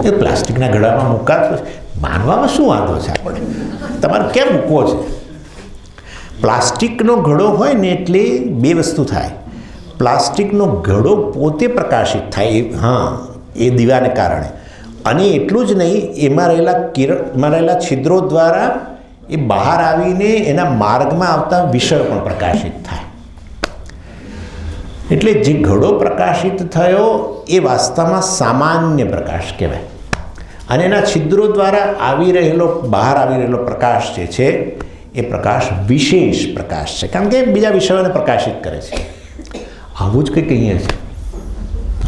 એ પ્લાસ્ટિકના ઘડામાં મૂકાતો છે, માનવામાં શું વાંધો છે? આપણે તમારે કેમ મૂકવો છે? પ્લાસ્ટિકનો ઘડો હોય ને એટલે 2 વસ્તુ થાય. પ્લાસ્ટિકનો ઘડો પોતે પ્રકાશિત થાય, હા, એ દીવાને કારણે. અને એટલું જ નહીં, એમાં રહેલા છિદ્રો દ્વારા એ બહાર આવીને એના માર્ગમાં આવતા વિષયો પણ પ્રકાશિત થાય. એટલે જે ઘડો પ્રકાશિત થયો એ વાસ્તવમાં સામાન્ય પ્રકાશ કહેવાય. અને એના છિદ્રો દ્વારા બહાર આવી રહેલો પ્રકાશ જે છે એ પ્રકાશ વિશેષ પ્રકાશ છે, કારણ કે બીજા વિષયોને પ્રકાશિત કરે છે. આવું જ કંઈક અહીંયા છે,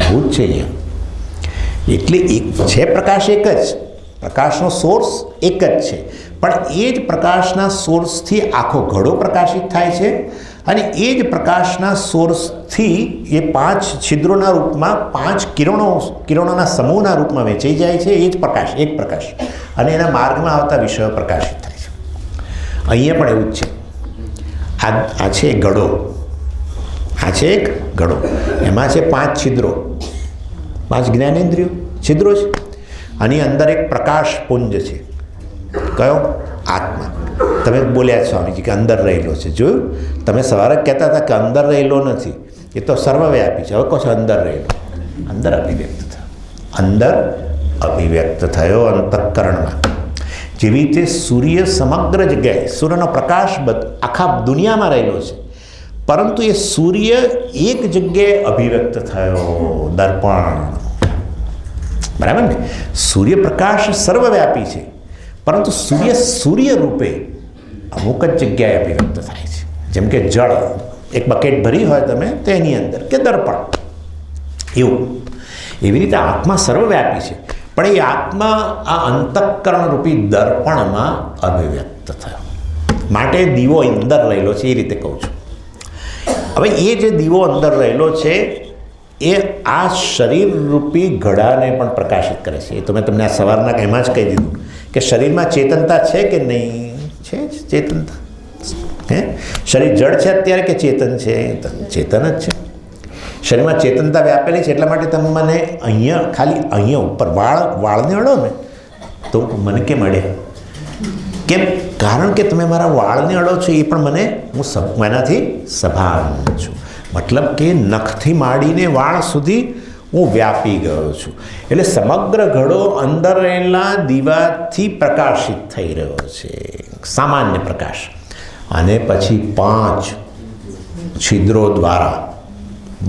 આવું જ છે અહીંયા. એટલે એક છે પ્રકાશ એક જ, પ્રકાશનો સોર્સ એક જ છે, પણ એ જ પ્રકાશના સોર્સથી આખો ઘડો પ્રકાશિત થાય છે અને એ જ પ્રકાશના સોર્સથી એ 5 છિદ્રોના રૂપમાં 5 કિરણોના સમૂહના રૂપમાં વહેંચાઈ જાય છે. એ જ પ્રકાશ, એક પ્રકાશ, અને એના માર્ગમાં આવતા વિષયો પ્રકાશિત થાય છે. અહીંયા પણ એવું જ છે. આ છે ઘડો, આ છે એક ઘડો, એમાં છે 5 છિદ્રો, 5 જ્ઞાનેન્દ્રિયો છિદ્રો છે. આની અંદર એક પ્રકાશ પુંજ છે. કયો? આત્મા. તમે બોલ્યા સ્વામીજી કે અંદર રહેલો છે. જોયું? તમે સવારે કહેતા હતા કે અંદર રહેલો નથી, એ તો સર્વવ્યાપી છે. હવે કહો છો અંદર રહેલો. અંદર અભિવ્યક્ત થયો, અંદર અભિવ્યક્ત થયો અંતઃકરણમાં. જેવી રીતે સૂર્ય સમગ્ર જગ્યાએ, સૂર્યનો પ્રકાશ આખા દુનિયામાં રહેલો છે, પરંતુ એ સૂર્ય એક જગ્યાએ અભિવ્યક્ત થયો, દર્પણ. બરાબર ને? સૂર્યપ્રકાશ સર્વવ્યાપી છે, પરંતુ સૂર્ય રૂપે અમુક જ જગ્યાએ અભિવ્યક્ત થાય છે. જેમ કે જળ, એક બકેટ ભરી હોય તમે તો એની અંદર, કે દર્પણ, એવું. એવી રીતે આત્મા સર્વવ્યાપી છે, પણ એ આત્મા આ અંતઃકરણ રૂપી દર્પણમાં અભિવ્યક્ત થયો. માટે દીવો અંદર રહેલો છે, એ રીતે કહું છું. હવે એ જે દીવો અંદર રહેલો છે એ આ શરીર રૂપી ઘડાને પણ પ્રકાશિત કરે છે. એ તો મેં તમને આ સવારના એમાં જ કહી દીધું કે શરીરમાં ચેતનતા છે કે નહીં? છે જ ચેતનતા. શરીર જડ છે અત્યારે કે ચેતન છે? ચેતન જ છે. શરીરમાં ચેતનતા વ્યાપેલી છે. એટલા માટે તમે મને ખાલી અહીંયા ઉપર વાળને અડો ને તો મને કેમ અડ્યા? કેમ? કારણ કે તમે મારા વાળને અડો છો, એ પણ હું એનાથી સભાન છું. મતલબ કે નખથી માંડીને વાળ સુધી હું વ્યાપી ગયો છું. એટલે સમગ્ર ઘડો અંદર રહેલા દીવાથી પ્રકાશિત થઈ રહ્યો છે, સામાન્ય પ્રકાશ. અને પછી 5 છિદ્રો દ્વારા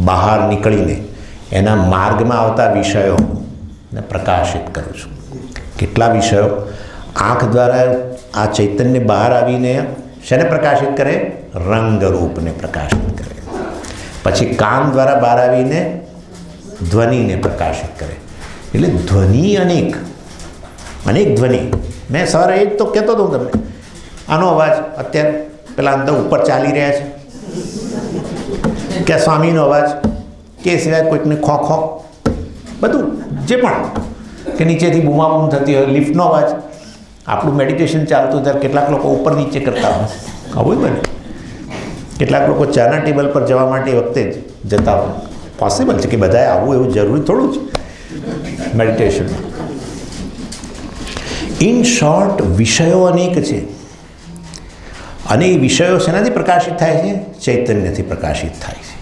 બહાર નીકળીને એના માર્ગમાં આવતા વિષયોને પ્રકાશિત કરું છું. કેટલા વિષયો? આંખ દ્વારા આ ચૈતન્ય બહાર આવીને શેને પ્રકાશિત કરે? રંગરૂપને પ્રકાશિત કરે. પછી કાન દ્વારા બહાર આવીને ધ્વનિને પ્રકાશિત કરે. એટલે ધ્વનિ અનેક ધ્વનિ. મેં સવારે એ જ તો કહેતો હતો તમને. આનો અવાજ અત્યારે પેલા અંદર ઉપર ચાલી રહ્યા છે, કે સ્વામીનો અવાજ, કે સિવાય કોઈકને ખો બધું જે પણ, કે નીચેથી બૂમાબૂમ થતી હોય, લિફ્ટનો અવાજ. આપણું મેડિટેશન ચાલતું ત્યારે કેટલાક લોકો ઉપર નીચે કરતા હોય, આવું બને. કેટલાક લોકો ચાના ટેબલ પર જવા માટે વખતે જ જતા હોય. પોસિબલ છે કે બધાએ આવવું એવું જરૂરી થોડું જ મેડિટેશનમાં. ઇન શોર્ટ, વિષયો અનેક છે અને એ વિષયો શેનાથી પ્રકાશિત થાય છે? ચૈતન્યથી પ્રકાશિત થાય છે.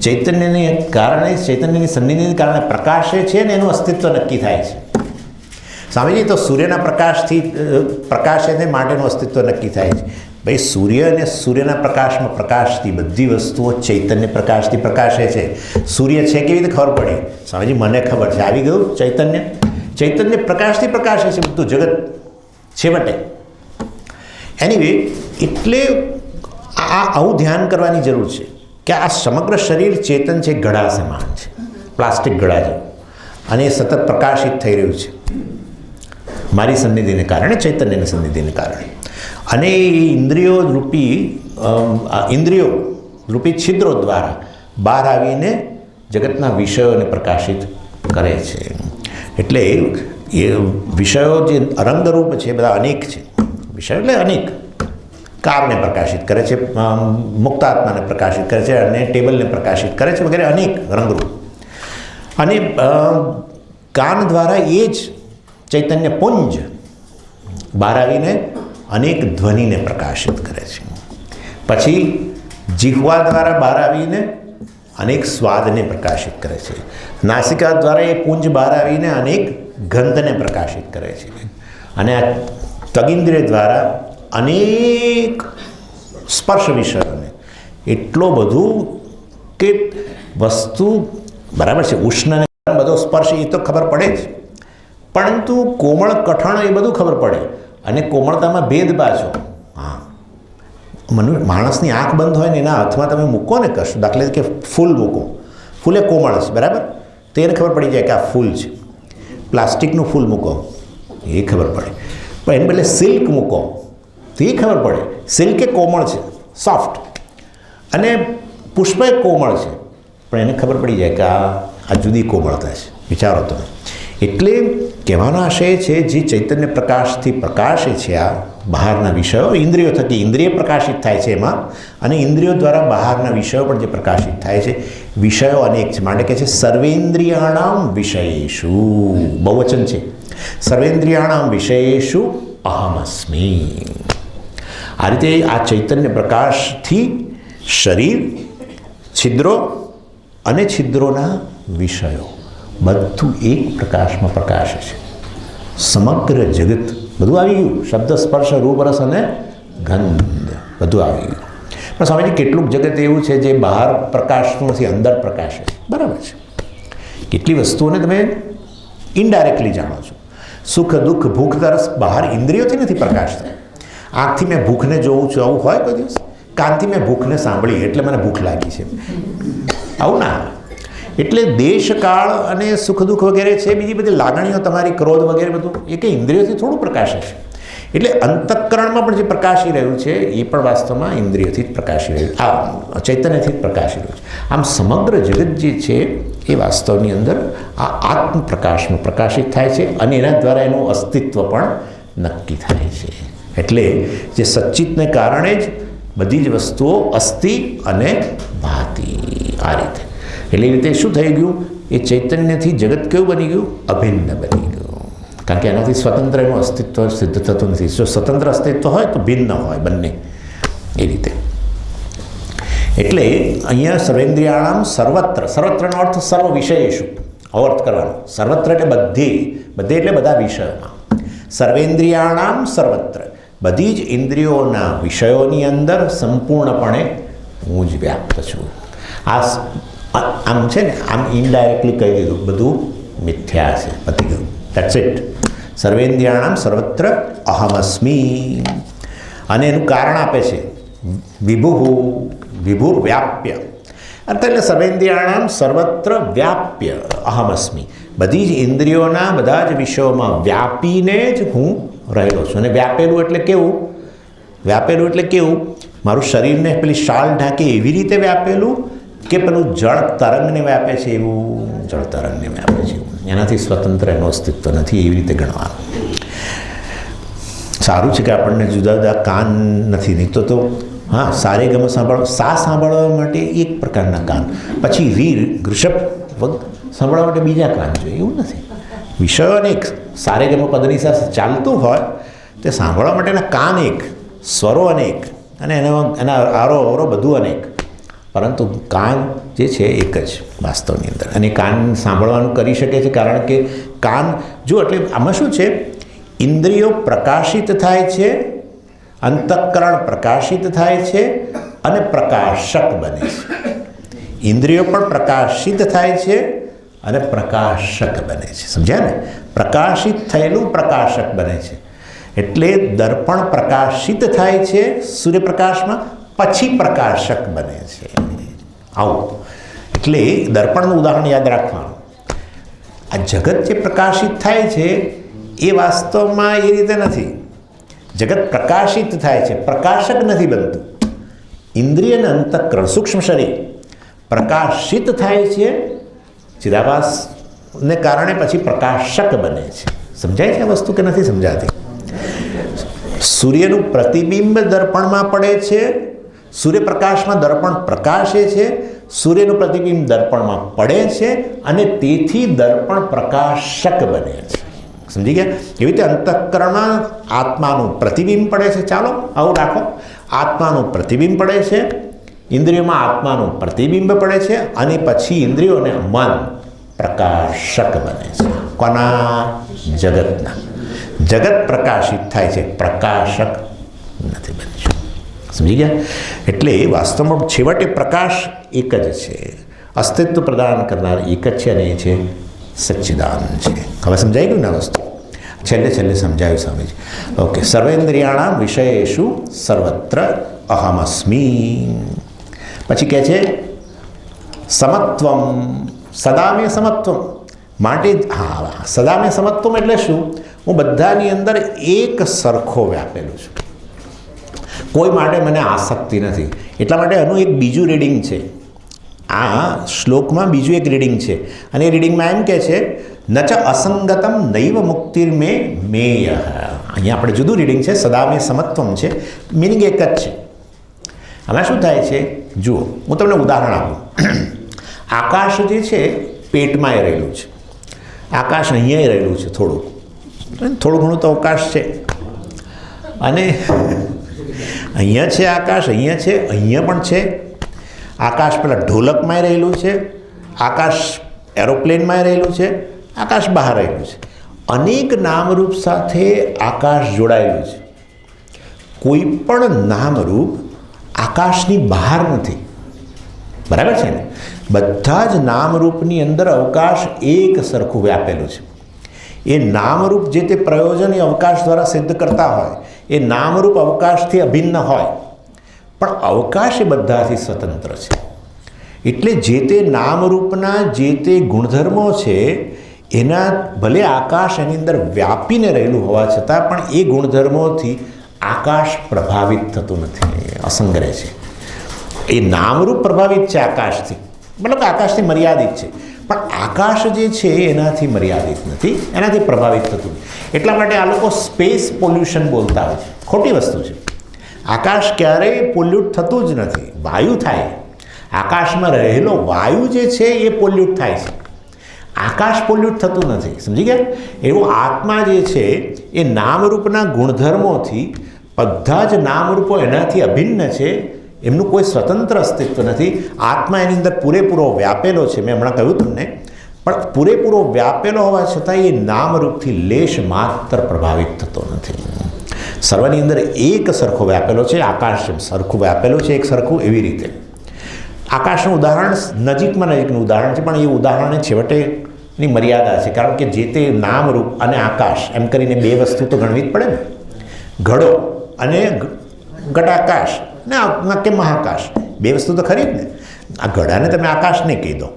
ચૈતન્યને કારણે, ચૈતન્યની સન્નિધિને કારણે પ્રકાશે છે ને એનું અસ્તિત્વ નક્કી થાય છે. સ્વામીજી, તો સૂર્યના પ્રકાશે ને માટેનું અસ્તિત્વ નક્કી થાય છે. ભાઈ, સૂર્ય અને સૂર્યના પ્રકાશમાં પ્રકાશથી બધી વસ્તુઓ ચૈતન્ય પ્રકાશથી પ્રકાશે છે. સૂર્ય છે કેવી રીતે ખબર પડી? સ્વામીજી, મને ખબર છે. આવી ગયું ચૈતન્ય પ્રકાશથી પ્રકાશે છે બધું જગત છેવટે. એનીવે, એટલે આવું ધ્યાન કરવાની જરૂર છે કે આ સમગ્ર શરીર ચેતન છે, ઘડા સમાન છે, પ્લાસ્ટિક ઘડા જેવું, અને એ સતત પ્રકાશિત થઈ રહ્યું છે મારી સન્નિધિને કારણે, ચૈતન્યની સન્નિધિને કારણે. અને એ ઇન્દ્રિયો રૂપી છિદ્રો દ્વારા બહાર આવીને જગતના વિષયોને પ્રકાશિત કરે છે. એટલે એ વિષયો જે રંગરૂપ છે બધા અનેક છે. વિષયો એટલે અનેક. કારને પ્રકાશિત કરે છે, મુક્તાત્માને પ્રકાશિત કરે છે, અને ટેબલને પ્રકાશિત કરે છે, વગેરે અનેક રંગરૂપ. અને કાન દ્વારા એ જ ચૈતન્ય પુંજ બહાર આવીને અનેક ધ્વનિને પ્રકાશિત કરે છે. પછી જીહ્વા દ્વારા બહાર આવીને અનેક સ્વાદને પ્રકાશિત કરે છે. નાસિકા દ્વારા એ પુંજ બહાર આવીને અનેક ગંધને પ્રકાશિત કરે છે. અને આ તગિન્દ્રિય દ્વારા અનેક સ્પર્શ વિષયોને, એટલો બધું કે વસ્તુ બરાબર છે, ઉષ્ણને બધો સ્પર્શ એ તો ખબર પડે જ, પરંતુ કોમળ કઠણ એ બધું ખબર પડે, અને કોમળતામાં ભેદ પાછો. હા, માણસની આંખ બંધ હોય ને એના હાથમાં તમે મૂકો ને કશું, દાખલા તરીકે ફૂલ મૂકો, ફૂલ એ કોમળ છે, બરાબર, તો એને ખબર પડી જાય કે આ ફૂલ છે. પ્લાસ્ટિકનું ફૂલ મૂકો એ ખબર પડે, પણ એને બદલે સિલ્ક મૂકો તો એ ખબર પડે. સિલ્ક એ કોમળ છે, સોફ્ટ, અને પુષ્પ એ કોમળ છે, પણ એને ખબર પડી જાય કે આ જુદી કોમળતા છે. વિચારો તમે. એટલે કહેવાનો આશય છે, જે ચૈતન્ય પ્રકાશથી પ્રકાશે છે આ બહારના વિષયો, ઇન્દ્રિયો થકી ઇન્દ્રિય પ્રકાશિત થાય છે એમાં, અને ઇન્દ્રિયો દ્વારા બહારના વિષયો પણ જે પ્રકાશિત થાય છે, વિષયો અનેક છે. માટે કહે છે સર્વેન્દ્રિયાણામ વિષયેષુ, બહુવચન છે, સર્વેન્દ્રિયાણામ વિષયેષુ અહમસ્મી. આ રીતે આ ચૈતન્ય પ્રકાશથી શરીર, છિદ્રો અને છિદ્રોના વિષયો બધું એક પ્રકાશમાં પ્રકાશે છે. સમગ્ર જગત બધું આવી ગયું, શબ્દ, સ્પર્શ, રૂપ, રસ અને ગંધ બધું આવી ગયું. પણ સ્વામીજી કેટલુંક જગત એવું છે જે બહાર પ્રકાશનું નથી, અંદર પ્રકાશે છે. બરાબર છે. કેટલી વસ્તુઓને તમે ઇનડાયરેક્ટલી જાણો છો. સુખ, દુઃખ, ભૂખ, તરસ બહાર ઇન્દ્રિયોથી નથી પ્રકાશતા. આંખથી મેં ભૂખને જોઉં છું આવું હોય કોઈ દિવસ? કાનથી મેં ભૂખને સાંભળી એટલે મને ભૂખ લાગી છે, આવું ના. એટલે દેશકાળ અને સુખ દુઃખ વગેરે છે, બીજી બધી લાગણીઓ તમારી, ક્રોધ વગેરે બધું એ કંઈ ઇન્દ્રિયોથી થોડું પ્રકાશે છે. એટલે અંતઃકરણમાં પણ જે પ્રકાશી રહ્યું છે એ પણ વાસ્તવમાં ઇન્દ્રિયોથી જ પ્રકાશી રહ્યું, આ ચૈતન્યથી જ પ્રકાશી રહ્યું છે. આમ સમગ્ર જગત જે છે એ વાસ્તવની અંદર આ આત્મપ્રકાશમાં પ્રકાશિત થાય છે, અને એના દ્વારા એનું અસ્તિત્વ પણ નક્કી થાય છે. એટલે જે સચ્ચિતને કારણે જ બધી જ વસ્તુઓ અસ્તિ અને ભાતિ. આ રીતે એટલે એ રીતે શું થઈ ગયું? એ ચૈતન્યથી જગત કેવું બની ગયું? અભિન્ન બની ગયું. કારણ કે એનાથી સ્વતંત્ર એનું અસ્તિત્વ સિદ્ધ થતું નથી. જો સ્વતંત્ર અસ્તિત્વ હોય તો ભિન્ન હોય બંને, એ રીતે. એટલે અહીંયા સર્વેન્દ્રિયાણામ સર્વત્ર, સર્વત્રનો અર્થ સર્વ વિષયેષુ, અર્થ કરવાનો. સર્વત્ર એટલે બધે, બધે એટલે બધા વિષયોમાં. સર્વેન્દ્રિયાણામ સર્વત્ર, બધી જ ઇન્દ્રિયોના વિષયોની અંદર સંપૂર્ણપણે હું જ વ્યાપ્ત છું. આમ છે ને, આમ ઇનડાયરેક્ટલી કહી દીધું બધું મિથ્યા છે, પતી ગયું. That's it. સર્વેન્દ્રિયાણામ સર્વત્ર અહમસ્મી. અને એનું કારણ આપે છે વિભુર વ્યાપ્ય. એટલે સર્વેન્દ્રિયાણામ સર્વત્ર વ્યાપ્ય અહમસ્મી. બધી જ ઇન્દ્રિયોના બધા જ વિષયોમાં વ્યાપીને જ હું રહેલો છું. અને વ્યાપેલું એટલે કેવું? વ્યાપેલું એટલે કેવું? મારું શરીરને પેલી શાલ ઢાંકે એવી રીતે વ્યાપેલું, કે પેલું જળ તરંગને વ્યાપે છે એવું? જળ તરંગને વ્યાપે છે એવું. એનાથી સ્વતંત્ર એનું અસ્તિત્વ નથી, એવી રીતે ગણવાનું. સારું છે કે આપણને જુદા જુદા કાન નથી, નહીં તો હા, સારે ગમ સાંભળવા માટે એક પ્રકારના કાન, પછી ઋષભ સાંભળવા માટે બીજા કાન જોઈએ, એવું નથી. વિષયો અનેક, સારે ગમ પદની સાથે ચાલતું હોય તે સાંભળવા માટેના કાન એક, સ્વરો અનેક, અને એના આરો અવરો બધું અનેક, પરંતુ કાન જે છે એક જ વાસ્તવની અંદર. અને કાન સાંભળવાનું કરી શકે છે, કારણ કે કાન જો, એટલે આમાં શું છે, ઇન્દ્રિયો પ્રકાશિત થાય છે, અંતઃકરણ પ્રકાશિત થાય છે, અને પ્રકાશક બને છે. ઇન્દ્રિયો પણ પ્રકાશિત થાય છે અને પ્રકાશક બને છે. સમજ્યા ને? પ્રકાશિત થયેલું પ્રકાશક બને છે. એટલે દર્પણ પ્રકાશિત થાય છે સૂર્યપ્રકાશમાં, પછી પ્રકાશક બને છે. આવું. એટલે દર્પણનું ઉદાહરણ યાદ રાખવાનું. આ જગત જે પ્રકાશિત થાય છે એ વાસ્તવમાં એ રીતે નથી. જગત પ્રકાશિત થાય છે, પ્રકાશક નથી બનતું. ઇન્દ્રિય અને અંતઃકરણ, સૂક્ષ્મ શરીર પ્રકાશિત થાય છે ચિદાભાસને કારણે, પછી પ્રકાશક બને છે. સમજાય છે આ વસ્તુ કે નથી સમજાતી? સૂર્યનું પ્રતિબિંબ દર્પણમાં પડે છે, સૂર્યપ્રકાશમાં દર્પણ પ્રકાશે છે, સૂર્યનું પ્રતિબિંબ દર્પણમાં પડે છે, અને તેથી દર્પણ પ્રકાશક બને છે. સમજી ગયા? એવી રીતે અંતઃકરણમાં આત્માનું પ્રતિબિંબ પડે છે. ચાલો આવું રાખો, આત્માનું પ્રતિબિંબ પડે છે, ઇન્દ્રિયોમાં આત્માનું પ્રતિબિંબ પડે છે, અને પછી ઇન્દ્રિયોને મન પ્રકાશક બને છે. કોના? જગતના. જગત પ્રકાશિત થાય છે, પ્રકાશક નથી બનતું. સમજી ગયા? એટલે વાસ્તવમાં છેવટે પ્રકાશ એક જ છે, અસ્તિત્વ પ્રદાન કરનાર એક જ છે, અને એ છે સચ્ચિદાનંદ છે. હવે સમજાઈ ગયું ને વસ્તુ? છેલ્લે સમજાવ્યું સ્વામીજી. ઓકે. સર્વેન્દ્રિયાણામ વિષયેષુ સર્વત્ર અહમસ્મી. પછી કહે છે સમત્વમ, સદા મેં સમત્વમ. માટે હા, સદા મેં સમત્વમ એટલે શું? હું બધાની અંદર એક સરખો વ્યાપેલો છું. કોઈ માટે મને આસક્તિ નથી. એટલા માટે આનું એક બીજું રીડિંગ છે. આ શ્લોકમાં બીજું એક રીડિંગ છે અને એ રીડિંગમાં એમ કહે છે ન ચ અસંગતમ નૈવ મુક્તિર્મે મેય. અહીંયા આપણે જુદું રીડિંગ છે, સદા મેં સમત્વમ છે, મિનિંગ એક જ છે. આમાં શું થાય છે જુઓ, હું તમને ઉદાહરણ આપું. આકાશ જે છે પેટમાંય રહેલું છે, આકાશ અહીંયા રહેલું છે, થોડું ઘણું તો અવકાશ છે. અને અહીંયા છે આકાશ, અહીંયા છે, અહીંયા પણ છે. આકાશ પેલા ઢોલકમાંય રહેલું છે, આકાશ એરોપ્લેનમાંય રહેલું છે, આકાશ બહાર રહેલું છે. અનેક નામરૂપ સાથે આકાશ જોડાયેલું છે. કોઈ પણ નામરૂપ આકાશની બહાર નથી. બરાબર છે ને? બધા જ નામરૂપની અંદર અવકાશ એક સરખું વ્યાપેલું છે. એ નામરૂપ જે તે પ્રયોજન એ અવકાશ દ્વારા સિદ્ધ કરતા હોય, એ નામરૂપ અવકાશથી અભિન્ન હોય, પણ અવકાશ એ બધાથી સ્વતંત્ર છે. એટલે જે તે નામરૂપના જે તે ગુણધર્મો છે એના ભલે આકાશ એની અંદર વ્યાપીને રહેલું હોવા છતાં પણ એ ગુણધર્મોથી આકાશ પ્રભાવિત થતું નથી, અસંગ રહે છે. એ નામરૂપ પ્રભાવિત છે આકાશથી, મતલબ આકાશથી મર્યાદિત છે, પણ આકાશ જે છે એનાથી મર્યાદિત નથી, એનાથી પ્રભાવિત થતું નથી. એટલા માટે આ લોકો સ્પેસ પોલ્યુશન બોલતા હોય છે. ખોટી વસ્તુ છે. આકાશ ક્યારેય પોલ્યુટ થતું જ નથી. વાયુ થાય, આકાશમાં રહેલો વાયુ જે છે એ પોલ્યુટ થાય છે, આકાશ પોલ્યુટ થતું નથી. સમજી ગયા? એવું આત્મા જે છે એ નામરૂપના ગુણધર્મોથી, બધા જ નામરૂપો એનાથી અભિન્ન છે, એમનું કોઈ સ્વતંત્ર અસ્તિત્વ નથી. આત્મા એની અંદર પૂરેપૂરો વ્યાપેલો છે, મેં હમણાં કહ્યું તમને. પણ પૂરેપૂરો વ્યાપેલો હોવા છતાં એ નામરૂપથી લેશ માત્ર પ્રભાવિત થતો નથી. સર્વની અંદર એક સરખો વ્યાપેલો છે. આકાશ સરખું વ્યાપેલું છે, એક સરખું. એવી રીતે આકાશનું ઉદાહરણ નજીકનું ઉદાહરણ છે, પણ એ ઉદાહરણને છેવટેની મર્યાદા છે. કારણ કે જે તે નામરૂપ અને આકાશ એમ કરીને બે વસ્તુ તો ગણવી જ પડે ને. ઘડો અને ઘટાકાશ ને કે મહાકાશ, બે વસ્તુ તો ખરી જ ને. આ ઘડાને તમે આકાશ નહીં કહી દો,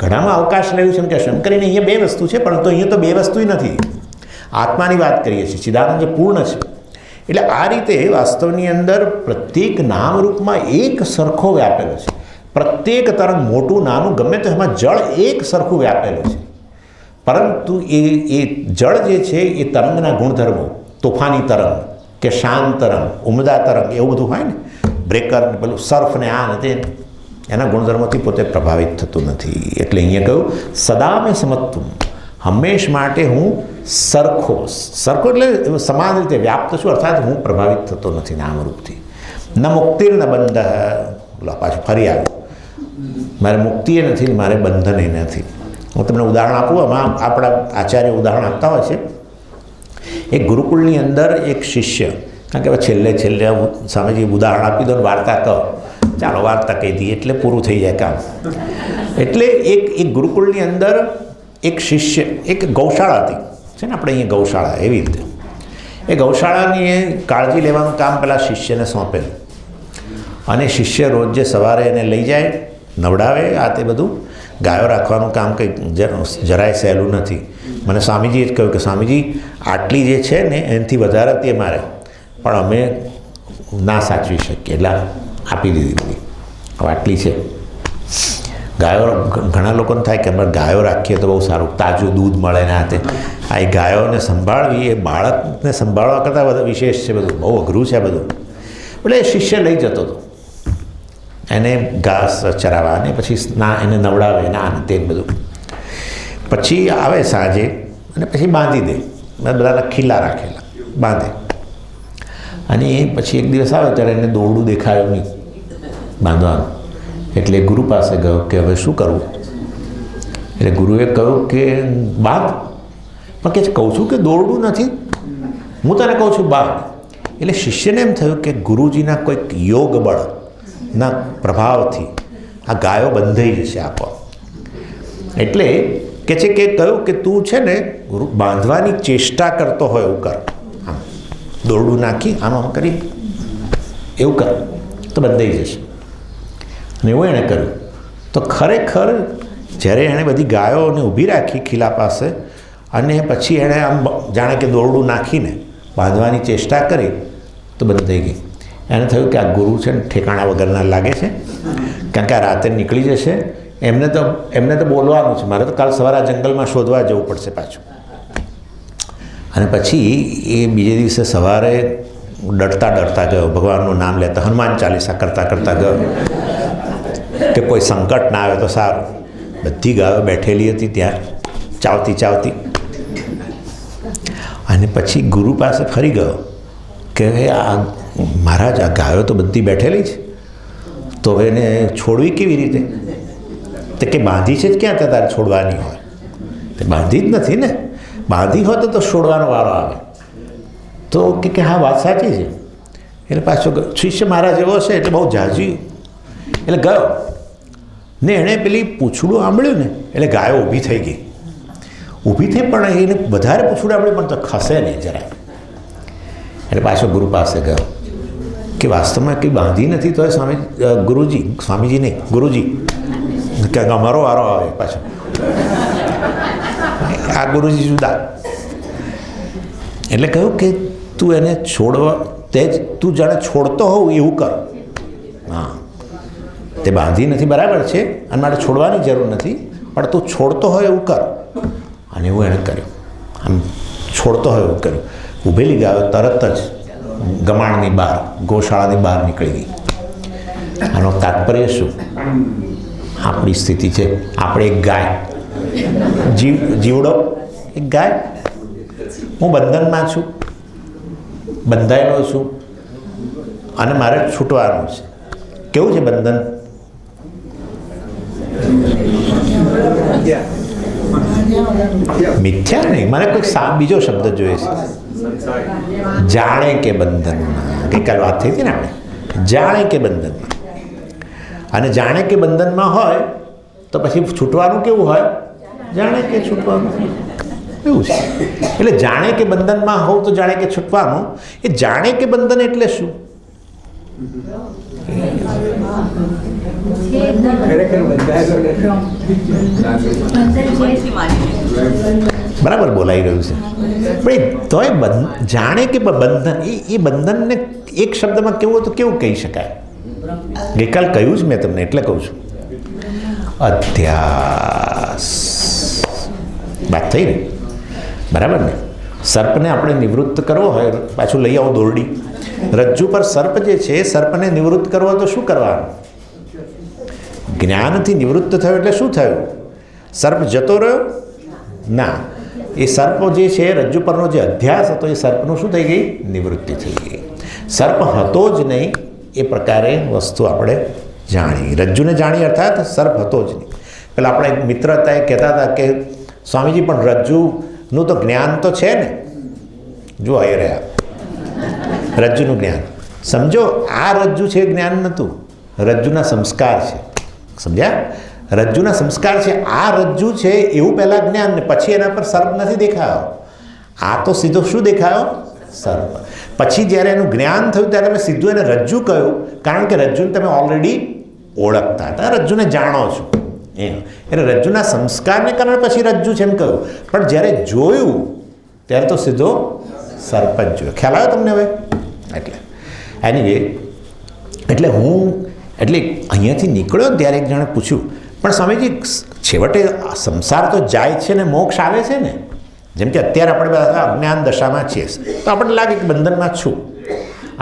ઘડામાં અવકાશ રહ્યું છે એમ કહેશો. એમ કરીને અહીંયા બે વસ્તુ છે, પરંતુ અહીંયા તો બે વસ્તુ નથી. આત્માની વાત કરીએ છીએ, ચિદાનંદ જે પૂર્ણ છે. એટલે આ રીતે વાસ્તવની અંદર પ્રત્યેક નામરૂપમાં એક સરખો વ્યાપેલો છે. પ્રત્યેક તરંગ, મોટું નાનું ગમે તો એમાં જળ એક સરખું વ્યાપેલું છે. પરંતુ એ જળ જે છે એ તરંગના ગુણધર્મો, તોફાની તરંગ કે શાંત તરંગ, ઉમદા તરંગ, એવું બધું હોય ને, બ્રેકર ને પેલું સર્ફ ને આ ને તે, એના ગુણધર્મોથી પોતે પ્રભાવિત થતું નથી. એટલે અહીંયા કહ્યું સદા મેં સમત્વમ, હંમેશ માટે હું સરખો એટલે સમાન રીતે વ્યાપ્ત છું, અર્થાત હું પ્રભાવિત થતો નથી નામરૂપથી. ન મુક્તિર ન બંધ. પાછું ફરી આવ્યું, મારે મુક્તિએ નથી, મારે બંધન એ નથી. હું તમને ઉદાહરણ આપું. આમાં આપણા આચાર્ય ઉદાહરણ આપતા હોય છે. એક ગુરુકુળની અંદર એક શિષ્ય, કારણ કે છેલ્લે સ્વામીજી ઉદાહરણ આપી દો ને વાર્તા કહો, ચાલો વાર્તા કહી દઈએ એટલે પૂરું થઈ જાય કામ. એટલે એક ગુરુકુળની અંદર એક શિષ્ય, એક ગૌશાળા હતી છે ને, આપણે અહીંયા ગૌશાળા એવી રીતે, એ ગૌશાળાની કાળજી લેવાનું કામ પેલા શિષ્યને સોંપેલું. અને શિષ્ય રોજ જે સવારે એને લઈ જાય, નવડાવે, આ તે બધું ગાયો રાખવાનું કામ કંઈ જરાય સહેલું નથી. મને સ્વામીજીએ જ કહ્યું કે સ્વામીજી આટલી જે છે ને એનાથી વધારે હતી મારે, પણ અમે ના સાચવી શકીએ એટલે આપી દીધી બધી. હવે આટલી છે. ગાયો, ઘણા લોકોને થાય કે અમારે ગાયો રાખીએ તો બહુ સારું, તાજું દૂધ મળે ને આ તે. આ એ ગાયોને સંભાળવી એ બાળકને સંભાળવા કરતાં બધા વિશેષ છે, બધું બહુ અઘરું છે બધું. એટલે એ શિષ્ય લઈ જતો હતો એને ઘાસ ચરાવવા, અને પછી એને નવડાવે ને આ તે બધું. પછી આવે સાંજે અને પછી બાંધી દે, બધાના ખીલા રાખેલા બાંધે. અને એ પછી એક દિવસ આવે ત્યારે એને દોરડું દેખાયું નહીં બાંધવાનું. એટલે ગુરુ પાસે ગયો કે હવે શું કરવું. એટલે ગુરુએ કહ્યું કે બાંધ. પણ કે કહું છું કે દોરડું નથી, હું તને કહું છું બાંધ. એટલે શિષ્યને એમ થયું કે ગુરુજીના કોઈક યોગ બળના પ્રભાવથી આ ગાયો બંધાઈ જશે આપો. એટલે કે છે કે કહ્યું કે તું છે ને બાંધવાની ચેષ્ટા કરતો હોય એવું કર, આમ દોરડું નાખી આમ આમ કરી એવું કર તો બંધાઈ જશે. અને એવું એણે કર્યું. તો ખરેખર જ્યારે એણે બધી ગાયોને ઊભી રાખી ખીલા પાસે અને પછી એણે આમ જાણે કે દોરડું નાખીને બાંધવાની ચેષ્ટા કરી તો બંધાઈ ગઈ. એને થયું કે આ ગુરુ છે ને ઠેકાણા વગરના લાગે છે, કારણ કે આ રાતે નીકળી જશે, એમને તો બોલવાનું છે, મારે તો કાલ સવારે આ જંગલમાં શોધવા જવું પડશે પાછું. અને પછી એ બીજે દિવસે સવારે ડરતા ડરતા ગયો, ભગવાનનું નામ લેતા, હનુમાન ચાલીસા કરતાં કરતાં ગયો કે કોઈ સંકટ ના આવે તો સારું. બધી ગાયો બેઠેલી હતી ત્યાં ચાવતી ચાવતી. અને પછી ગુરુ પાસે ફરી ગયો કે આ મહારાજ આ ગાયો તો બધી બેઠેલી છે, તો હવે એને છોડવી કેવી રીતે? તો કે બાંધી છે જ ક્યાં ત્યાં તારે છોડવાની હોય? તે બાંધી જ નથી ને, બાંધી હોત તો છોડવાનો વારો આવે. તો કે હા વાત સાચી છે. એટલે પાછો શિષ્ય મહારાજ એવો છે એટલે બહુ ઝાઝી એટલે ગયો ને એણે પેલી પૂંછડું આંબળ્યું ને એટલે ગાયો ઊભી થઈ ગઈ. ઊભી થઈ પણ એને વધારે પૂંછડું આંબળ્યું પણ તો ખસે નહીં જરા. એટલે પાછો ગુરુ પાસે ગયો કે વાસ્તવમાં કંઈ બાંધી નથી તો સ્વામીજી નહીં ગુરુજી કે અમારો વારો આવે પાછો. આ ગુરુજી જુદા. એટલે કહ્યું કે તું એને છોડવા તું જાણે છોડતો હોવ એવું કર. હા, તે બાંધી નથી બરાબર છે અને મારે છોડવાની જરૂર નથી, પણ તું છોડતો હોય એવું કર. અને એવું એણે કર્યું, આમ છોડતો હોય એવું કર્યું. ઊભેલી ગાયો તરત જ ગમાણની બહાર, ગૌશાળાની બહાર નીકળી ગઈ. આનો તાત્પર્ય શું? આપણી સ્થિતિ છે, આપણે એક ગાય, જીવડો એક ગાય. હું બંધનમાં છું, બંધાયેલો છું અને મારે છૂટવાનું છે. કેવું છે બંધન? મિથ્યા નહીં, મને કોઈ બીજો શબ્દ જોઈએ છે. જાણે કે બંધનમાં, ગઈકાલ વાત થઈ હતી ને આપણે, જાણે કે બંધનમાં. અને જાણે કે બંધનમાં હોય તો પછી છૂટવાનું કેવું હોય? જાણે કે છૂટવાનું એવું છે. એટલે જાણે કે બંધનમાં હોવ તો જાણે કે છૂટવાનું. એ જાણે કે બંધન એટલે શું? બરાબર બોલાઈ રહ્યું છે. પણ તોય જાણે કે બંધન, એ બંધનને એક શબ્દમાં કેવું તો કેવું કહી શકાય? ગઈકાલ કહ્યું જ મેં તમને, એટલે કહું છું. અધ્યાસ. વાત થઈ ને? બરાબર ને? સર્પને આપણે નિવૃત્ત કરવો હોય, પાછું લઈ આવો દોરડી. રજ્જુ પર સર્પ જે છે, સર્પને નિવૃત્ત કરવો તો શું કરવાનું? જ્ઞાનથી નિવૃત્ત થયો એટલે શું થયું? સર્પ જતો રહ્યો? ના, એ સર્પ જે છે, રજ્જુ પરનો જે અધ્યાસ હતો, એ સર્પનું શું થઈ ગઈ? નિવૃત્તિ થઈ ગઈ. સર્પ હતો જ નહીં એ પ્રકારે વસ્તુ આપણે જાણી, રજ્જુને જાણી, અર્થાત સર્પ હતો જ નહીં. પેલા આપણા એક મિત્ર હતા, એ કહેતા હતા કે સ્વામીજી પણ રજ્જુનું તો જ્ઞાન તો છે ને. જો એ રહ્યા રજ્જુનું જ્ઞાન. સમજો, આ રજ્જુ છે જ્ઞાન નહોતું, રજ્જુના સંસ્કાર છે. સમજ્યા? રજ્જુના સંસ્કાર છે. આ રજ્જુ છે એવું પહેલાં જ્ઞાન, ને પછી એના પર સર્પ નથી દેખાયો. આ તો સીધો શું દેખાયો? સર્પ. પછી જ્યારે એનું જ્ઞાન થયું ત્યારે તમે સીધું એને રજ્જુ કહ્યું, કારણ કે રજ્જુને તમે ઓલરેડી ઓળખતા હતા, રજ્જુને જાણો છો એમ. એટલે રજ્જુના સંસ્કારને કારણે પછી રજ્જુ છે એમ કહ્યું. પણ જ્યારે જોયું ત્યારે તો સીધો સર્પ જ જોયો. ખ્યાલ આવ્યો તમને હવે? એટલે એનીવે, એટલે અહીંયાથી નીકળ્યો ત્યારે એક જણે પૂછ્યું, પણ સ્વામીજી છેવટે સંસાર તો જાય છે ને મોક્ષ આવે છે ને? જેમ કે અત્યારે આપણે બધા અજ્ઞાન દશામાં છીએ, તો આપણને લાગે કે બંધનમાં છું,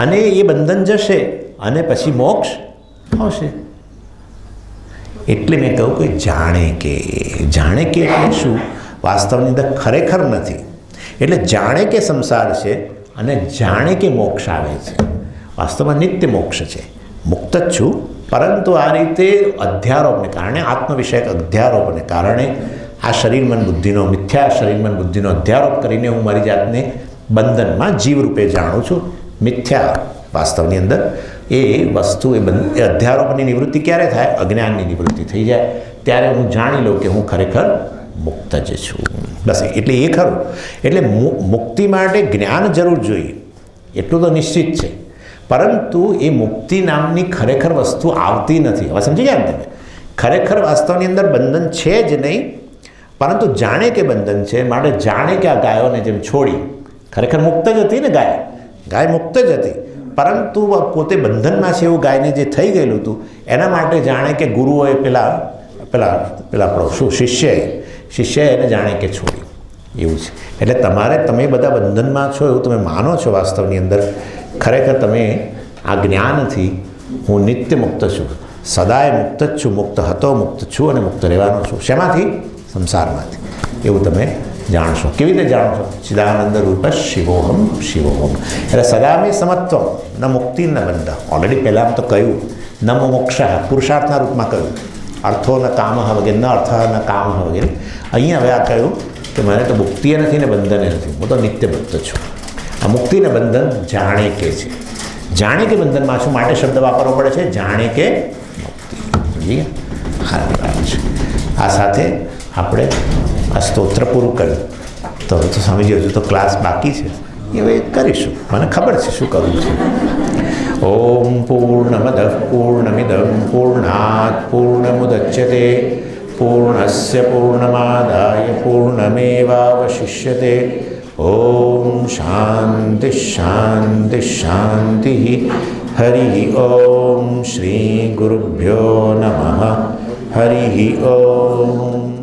અને એ બંધન જશે અને પછી મોક્ષ આવશે. એટલે મેં કહ્યું કે જાણે કે એટલે શું? વાસ્તવની અંદર ખરેખર નથી. એટલે જાણે કે સંસાર છે અને જાણે કે મોક્ષ આવે છે. વાસ્તવમાં નિત્ય મોક્ષ છે, મુક્ત જ છું, પરંતુ આ રીતે અધ્યારોપને કારણે, આત્મવિષયક અધ્યારોપને કારણે આ શરીર મન બુદ્ધિનો, મિથ્યા શરીર મન બુદ્ધિનો અધ્યારોપ કરીને હું મારી જાતને બંધનમાં જીવરૂપે જાણું છું. મિથ્યા વાસ્તવની અંદર એ વસ્તુ, એ અધ્યારોપની નિવૃત્તિ ક્યારે થાય? અજ્ઞાનની નિવૃત્તિ થઈ જાય ત્યારે હું જાણી લઉં કે હું ખરેખર મુક્ત જ છું. બસ એટલે એ ખરું. એટલે મુક્તિ માટે જ્ઞાન જરૂર જોઈએ એટલું તો નિશ્ચિત છે, પરંતુ એ મુક્તિ નામની ખરેખર વસ્તુ આવતી નથી. હવે સમજી ગયા ને તમે? ખરેખર વાસ્તવની અંદર બંધન છે જ નહીં, પરંતુ જાણે કે બંધન છે, માટે જાણે કે આ ગાયોને જેમ છોડી, ખરેખર મુક્ત જ હતી ને ગાય મુક્ત જ હતી, પરંતુ પોતે બંધનમાં છે એવું ગાયને જે થઈ ગયેલું હતું એના માટે જાણે કે ગુરુઓએ પેલા શું શિષ્યએ એને જાણે કે છોડી, એવું છે. એટલે તમે બધા બંધનમાં છો એવું તમે માનો છો, વાસ્તવની અંદર ખરેખર તમે આ જ્ઞાનથી હું નિત્ય મુક્ત છું, સદાય મુક્ત જ છું, મુક્ત હતો, મુક્ત છું અને મુક્ત રહેવાનો છું. શેમાંથી? સંસારમાંથી. એવું તમે જાણશો. કેવી રીતે જાણશો? ચિદાનંદ રૂપ શિવોહમ શિવોહમ. એટલે સદામે સમત્વમ ન મુક્તિ ન બંધ. ઓલરેડી પહેલાં તો કહ્યું, ન મોક્ષ પુરુષાર્થના રૂપમાં કહ્યું, અર્થો ન કામ વગેરે, ન અર્થ ન કામ વગેરે. અહીંયા હવે આ કહ્યું કે મને તો મુક્તિએ નથી ને બંધને નથી, હું તો નિત્ય મુક્ત છું. આ મુક્તિ ને બંધન જાણે કે છે. જાણે કે બંધનમાં છું માટે શબ્દ વાપરવો પડે છે, જાણે કે મુક્તિ. બરાબર છે. આ સાથે આપણે આ સ્તોત્ર પૂરું કર્યું. તો સ્વામીજી હજુ તો ક્લાસ બાકી છે, એ હવે કરીશું. મને ખબર છે શું કરવું છે. ઓમ પૂર્ણમદ પૂર્ણમિદં પૂર્ણાત પૂર્ણમુદચ્યતે પૂર્ણસ્ય પૂર્ણમાદાય પૂર્ણમેવાવશિષ્યતે. ઓમ શાંતિ શાંતિ શાંતિ. હરિ ઓમ શ્રી ગુરુભ્યો નમઃ. હરિ ઓમ.